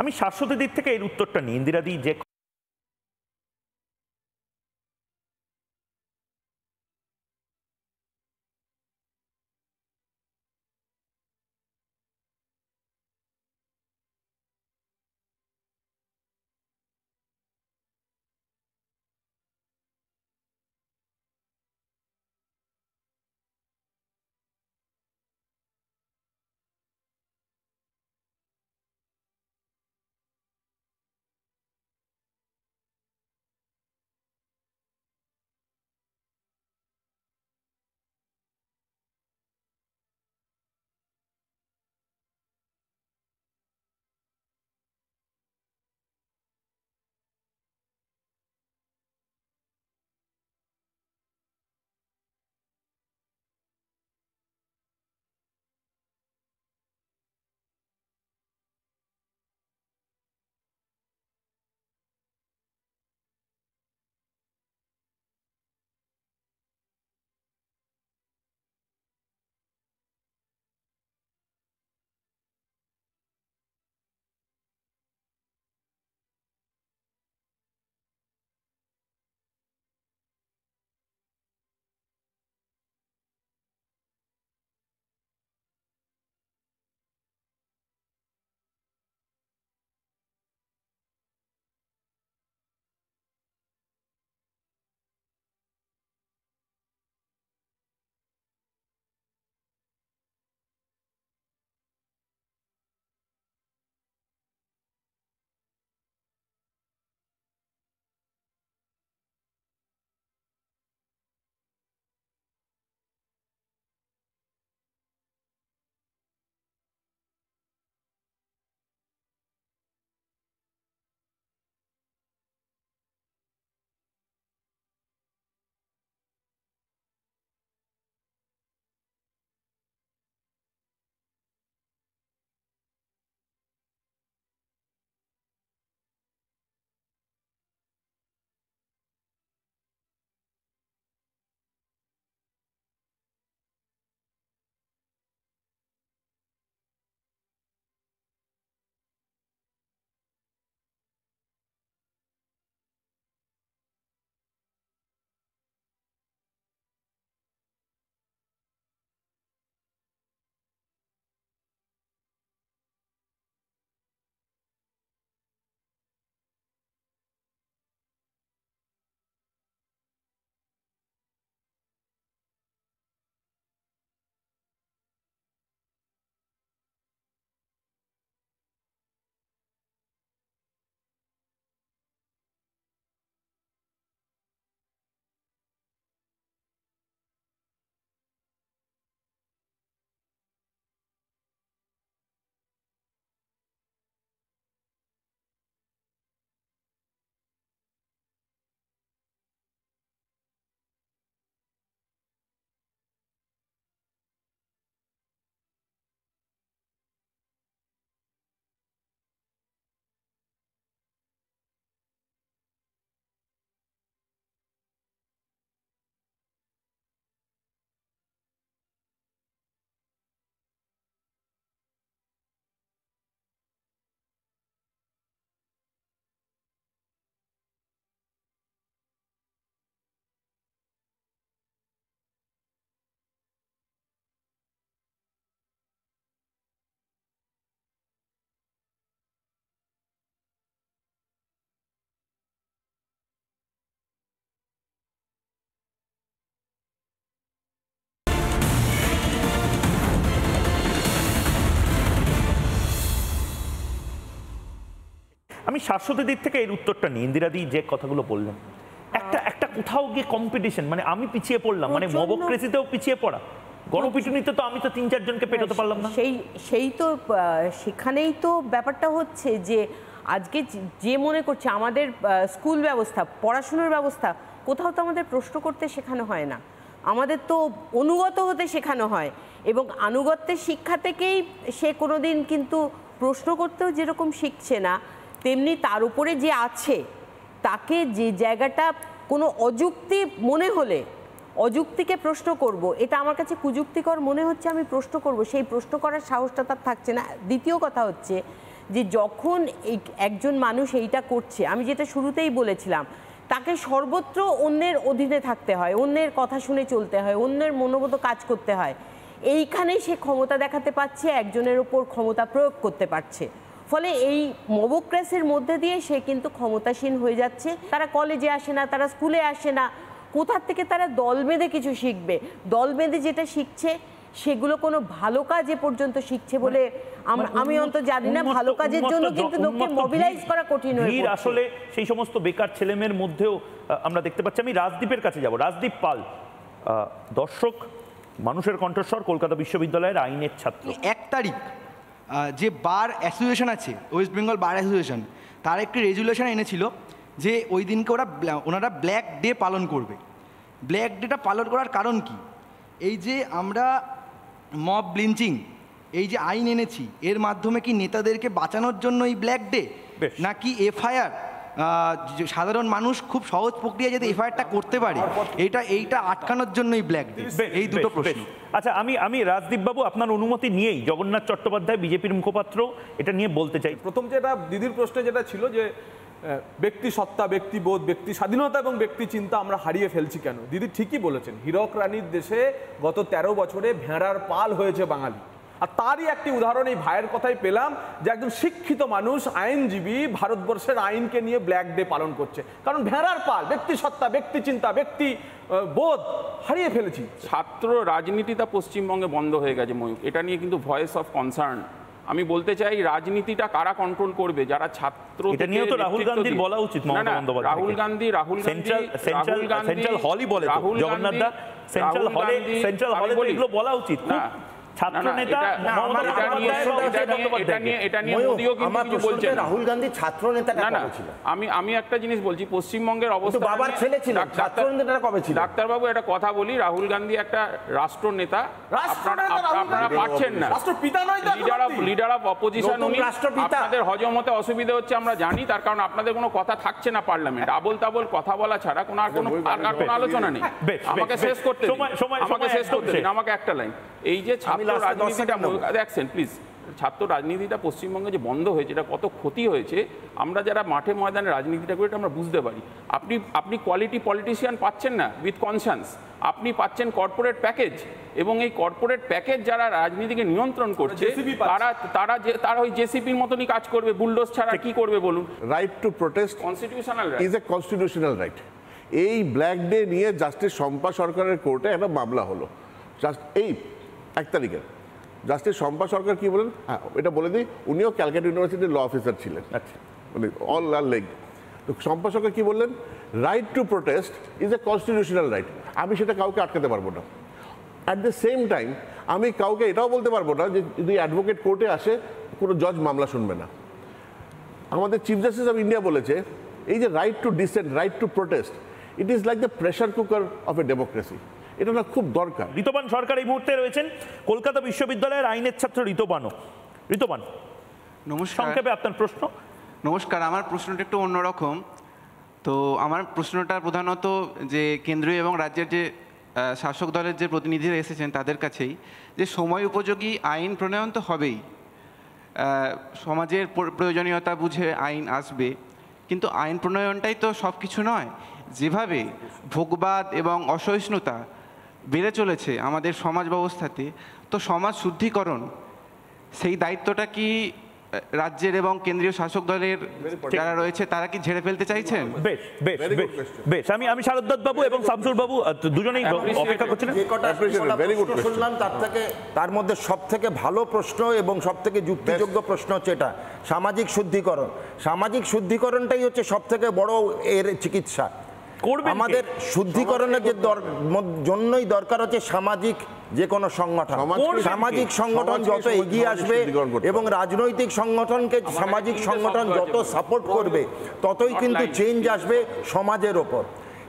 আমি শাশ্বতের দিক থেকে এর উত্তরটা নিই। ইন্দিরাদি যে আমি শাশ্বতের দিক থেকে এর উত্তরটা নিই। ইন্দিরাদি যে কথাগুলো বললেন, একটা কোথাও গিয়ে কম্পিটিশন, মানে আমি পিছিয়ে পড়লাম, মানে মবক্রেসিতেও পিছিয়ে পড়া, গণপিটুনিতে তো আমি তো 3-4 জনকে পেটাতে পারলাম না। সেই তো সেখানেই তো ব্যাপারটা হচ্ছে যে আজকে যে মনে করছে আমাদের স্কুল ব্যবস্থা, পড়াশুনোর ব্যবস্থা, কোথাও তো আমাদের প্রশ্ন করতে শেখানো হয় না, আমাদের তো অনুগত হতে শেখানো হয়। এবং আনুগত্যের শিক্ষা থেকেই সে কোনোদিন কিন্তু প্রশ্ন করতেও যেরকম শিখছে না, তেমনি তার উপরে যে আছে তাকে যে জায়গাটা কোনো অযুক্তি মনে হলে অযুক্তিকে প্রশ্ন করব, এটা আমার কাছে কুযুক্তিকর মনে হচ্ছে, আমি প্রশ্ন করব, সেই প্রশ্ন করার সাহসটা তার থাকছে না। দ্বিতীয় কথা হচ্ছে যে যখন একজন মানুষ এইটা করছে, আমি যেটা শুরুতেই বলেছিলাম, তাকে সর্বত্র অন্যের অধীনে থাকতে হয়, অন্যের কথা শুনে চলতে হয়, অন্যের মনোমতো কাজ করতে হয়। এইখানেই সে ক্ষমতা দেখাতে পারছে, একজনের ওপর ক্ষমতা প্রয়োগ করতে পারছে। ফলে এই মবক্রেসির মধ্যে দিয়ে সে কিন্তু ক্ষমতাসীন হয়ে যাচ্ছে। তারা কলেজে আসে না, তারা স্কুলে আসে না, কোথার থেকে তারা দল বেঁধে কিছু শিখবে? দল বেঁধে যেটা শিখছে সেগুলো কোনো ভালো কাজ এ পর্যন্ত শিখছে বলে আমি অন্তত জানি না। ভালো কাজের জন্য কিন্তু লোককে মোবিলাইজ করা কঠিন হয়ে পড়ছে। আসলে সেই সমস্ত বেকার ছেলেমেয়ের মধ্যেও আমরা দেখতে পাচ্ছি। আমি রাজদীপের কাছে যাব। রাজদীপ পাল, দর্শক, মানুষের কণ্ঠস্বর, কলকাতা বিশ্ববিদ্যালয়ের আইনের ছাত্র। 1 তারিখ যে বার অ্যাসোসিয়েশন আছে, ওয়েস্ট বেঙ্গল বার অ্যাসোসিয়েশন, তার একটি রেজুলেশন এনেছিল যে ওই দিনকে ওনারা ব্ল্যাক ডে পালন করবে। ব্ল্যাক ডেটা পালন করার কারণ কি? এই যে আমরা মব লিঞ্চিং এই যে আইন এনেছি, এর মাধ্যমে কি নেতাদেরকে বাঁচানোর জন্য এই ব্ল্যাক ডে, নাকি এফআইআর সাধারণ মানুষ খুব সহজ প্রক্রিয়া যাতে এফআইআরটা করতে পারে এইটা আটকানোর জন্যই ব্ল্যাক ডে? এই দুটো প্রশ্ন। আচ্ছা, আমি রাজদীপ বাবু আপনার অনুমতি নিয়েই জগন্নাথ চট্টোপাধ্যায় বিজেপির মুখপাত্র এটা নিয়ে বলতে চাই। প্রথম যেটা দিদির প্রশ্নে যেটা ছিল যে ব্যক্তি সত্তা, ব্যক্তিবোধ, ব্যক্তি স্বাধীনতা এবং ব্যক্তি চিন্তা আমরা হারিয়ে ফেলছি কেন? দিদি ঠিকই বলেছেন, হীরক রানীর দেশে গত 13 বছরে ভেড়ার পাল হয়েছে বাঙালি। আর তারই একটি উদাহরণ এই ভাইয়ের কথাই পেলাম যে একজন শিক্ষিত মানুষ, আইনজীবী, ভারতবর্ষের আইনকে নিয়ে ব্ল্যাক ডে পালন করছে, কারণ ভেড়ার পাল, ব্যক্তি সত্তা, ব্যক্তি চিন্তা, ব্যক্তি বোধ হারিয়ে ফেলেছি। ছাত্র রাজনীতিটা পশ্চিমবঙ্গে বন্ধ হয়ে গেছে ময়ূক, এটা নিয়ে কিন্তু ভয়েস অফ কনসার্ন। আমি বলতে চাই, রাজনীতিটা কারা কন্ট্রোল করবে? যারা ছাত্র। এটা নিয়ে তো রাহুল গান্ধীর বলা উচিত। রাহুল গান্ধী সেন্ট্রাল হলই বলে, জগন্নাথ দা সেন্ট্রাল হলে এগুলো বলা উচিত। ছাত্র নেতা রাহুল গান্ধী ছাত্র নেতা ছিল। আমি একটা জিনিস বলছি, পশ্চিমবঙ্গের অবস্থা, বাবার ছেলে ছিল, ছাত্র নেতাটা কবে ছিল? ডাক্তারবাবু একটা কথা বলি, রাহুল গান্ধী একটা রাষ্ট্র নেতা, আপনারা পাচ্ছেন না, লিডার অফ অপোজিশন উনি। আপনাদের হজম হতে অসুবিধা হচ্ছে আমরা জানি, তার কারণ আপনাদের কোনো কথা থাকছে না পার্লামেন্ট, আবোল তাবোল কথা বলা ছাড়া কোনো আলোচনা নেই। আমাকে শেষ করতে দিন, আমাকে একটা লাইন। এই যে ছাত্র রাজনীতিটা দেখছেন প্লিজ, ছাত্র রাজনীতিটা পশ্চিমবঙ্গে যে বন্ধ হয়েছে, এটা কত ক্ষতি হয়েছে আমরা যারা মাঠে ময়দানে রাজনীতিটা করি এটা আমরা বুঝতে পারি। আপনি কোয়ালিটি পলিটিশিয়ান পাচ্ছেন না উইথ কনসার্ন্স, আপনি পাচ্ছেন কর্পোরেট প্যাকেজ, এবং এই কর্পোরেট প্যাকেজ যারা রাজনীতিকে নিয়ন্ত্রণ করছে তারা ওই জেসিপির মতনই কাজ করবে, বুলডোজ ছাড়া কি করবে বলুন? Right to protest constitutional is a constitutional right. এই ব্ল্যাক ডে নিয়ে জাস্টিস শম্পা সরকারের কোর্টে একটা মামলা হলো এই 1 তারিখে। জাস্টিস শম্পা সরকার কি বলেন? হ্যাঁ, এটা বলে দিই, উনিও ক্যালকাটা ইউনিভার্সিটির ল অফিসার ছিলেন, মানে অল আর লেগ। তো শম্পা সরকার কি বললেন? Right to protest is a constitutional right, আমি সেটা কাউকে আটকাতে পারবো না। অ্যাট দ্য সেম টাইম আমি কাউকে এটাও বলতে পারবো না যে যদি অ্যাডভোকেট কোর্টে আসে কোনো জজ মামলা শুনবে না। আমাদের চিফ জাস্টিস অফ ইন্ডিয়া বলেছে এই যে right to dissent, right to protest, it is like the pressure cooker of a democracy. এটা না খুব দরকার। ঋতবান সরকার এই মুহূর্তে রয়েছেন, কলকাতা বিশ্ববিদ্যালয়ের আইনের ছাত্র ঋতবান। নমস্কার, সংক্ষেপে আপনার প্রশ্ন। নমস্কার, আমার প্রশ্নটা একটু অন্যরকম। তো আমার প্রশ্নটা প্রধানত যে কেন্দ্রীয় এবং রাজ্যের যে শাসক দলের যে প্রতিনিধিরা এসেছেন তাদের কাছেই, যে সময় উপযোগী আইন প্রণয়ন তো হবেই, সমাজের প্রয়োজনীয়তা বুঝে আইন আসবে, কিন্তু আইন প্রণয়নটাই তো সব কিছু নয়। যেভাবে ভোগবাদ এবং অসহিষ্ণুতা বেড়ে চলেছে আমাদের সমাজ ব্যবস্থাতে, তো সমাজ শুদ্ধিকরণ সেই দায়িত্বটা কি রাজ্যের এবং কেন্দ্রীয় শাসক দলের যারা রয়েছে তারা কি ঝেড়ে ফেলতে চাইছেন? বেশ বেশ বেশ বেশ আমি শারদ্দাত বাবু এবং শামসুল বাবু দুজনেই অপেক্ষা করছেন। যে কটা প্রশ্ন শুনলাম তার মধ্যে সব থেকে ভালো প্রশ্ন এবং সব থেকে যুক্তিযোগ্য প্রশ্ন হচ্ছে এটা সামাজিক শুদ্ধিকরণ। সামাজিক শুদ্ধিকরণটাই হচ্ছে সব থেকে বড় এর চিকিৎসা। আমাদের শুদ্ধিকরণের যে জন্যই দরকার হচ্ছে সামাজিক যে কোনো সংগঠন। সামাজিক সংগঠন যত এগিয়ে আসবে এবং রাজনৈতিক সংগঠনকে সামাজিক সংগঠন যত সাপোর্ট করবে ততই কিন্তু চেঞ্জ আসবে সমাজের ওপর।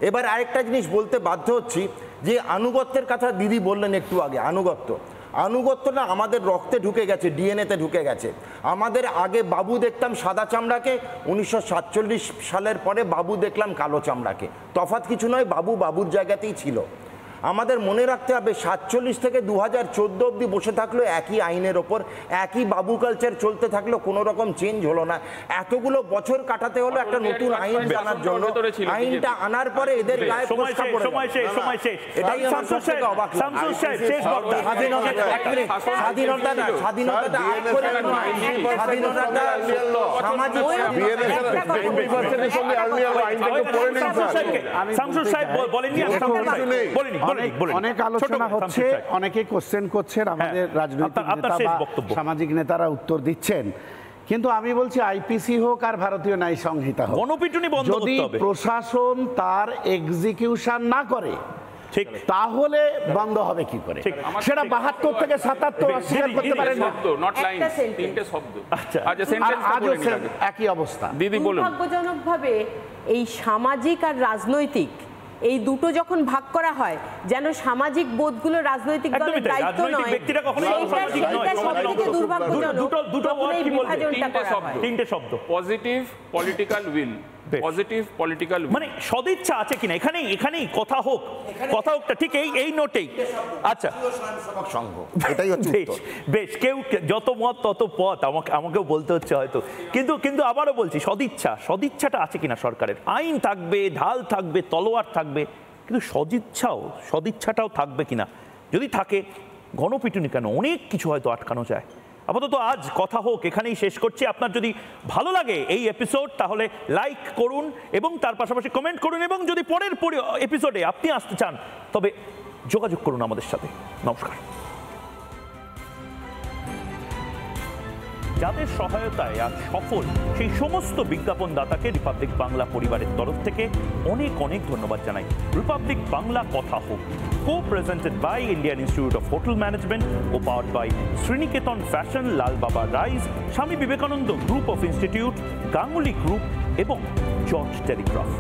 এবার আরেকটা জিনিস বলতে বাধ্য হচ্ছি যে আনুগত্যের কথা দিদি বললেন একটু আগে। আনুগত্যটা আমাদের রক্তে ঢুকে গেছে, ডিএনএতে ঢুকে গেছে। আমাদের আগে বাবু দেখতাম সাদা চামড়াকে, 1947 সালের পরে বাবু দেখলাম কালো চামড়াকে। তফাৎ কিছু নয়, বাবু বাবুর জায়গাতেই ছিল। আমাদের মনে রাখতে হবে 47 থেকে 2014 অবধি বসে থাকলো একই আইনের ওপর, একই বাবু কালচার চলতে থাকলো, কোনো রকম চেঞ্জ হলো না। এতগুলো বছর কাটাতে হলো একটা নতুন আইন আনার জন্য। আইনটা আনার পরে এদের গায়ে ফোসকা পড়ে গেল। এটাই আমার সবথেকে অবাক লাগে। স্বাধীনতাটা সামাজিক শামসুল সাহেব বলেননি, অনেক আলোচনা হচ্ছে, অনেকে কোশ্চেন করছেন, আমাদের রাজনৈতিক নেতা বা সামাজিক নেতারা উত্তর দিচ্ছেন। কিন্তু আমি বলছি আইপিসি হোক আর ভারতীয় ন্যায় সংহিতা হোক, যদি প্রশাসন তার এক্সিকিউশন না করে তাহলে বন্ধ হবে কি করে? সেটা 72 থেকে 77 অস্বীকার করতে পারেন না। একই অবস্থা। দুর্ভাগ্যজনকভাবে এই সামাজিক আর রাজনৈতিক এই দুটো যখন ভাগ করা হয়, যেন সামাজিক বোধগুলো রাজনৈতিক দলের দায়িত্ব নয়, তিনটে শব্দ positive political will, positive political মানে সদিচ্ছা আছে কিনা এখানেই কথা হোকটা ঠিক এই নোটেই। আচ্ছা এটাই হচ্ছে বেশ, কেউ যত মত তত পথ, আমাকেও বলতে হচ্ছে হয়তো, কিন্তু আবারও বলছি সদিচ্ছাটা আছে কিনা সরকারের। আইন থাকবে, ঢাল থাকবে, তলোয়ার থাকবে, কিন্তু সদিচ্ছাটাও থাকবে কিনা। যদি থাকে গণপিটুনি কেন, অনেক কিছু হয়তো আটকানো যায়। আপাতত আজ কথা হোক এখানেই শেষ করছি। আপনার যদি ভালো লাগে এই এপিসোড তাহলে লাইক করুন এবং তার পাশাপাশি কমেন্ট করুন, এবং যদি পরের এপিসোডে আপনি আসতে চান তবে যোগাযোগ করুন আমাদের সাথে। নমস্কার। যাদের সহায়তায় আজ সফল সেই সমস্ত বিজ্ঞাপনদাতাকে রিপাবলিক বাংলা পরিবারের তরফ থেকে অনেক অনেক ধন্যবাদ জানাই। রিপাবলিক বাংলা কথা হোক co-presented by Indian Institute of Hotel Management O powered by Sriniketan Fashion, লাল বাবা rice, Swami Vivekananda group of institute, Ganguly group এবং জর্জ টেলিগ্রাফ।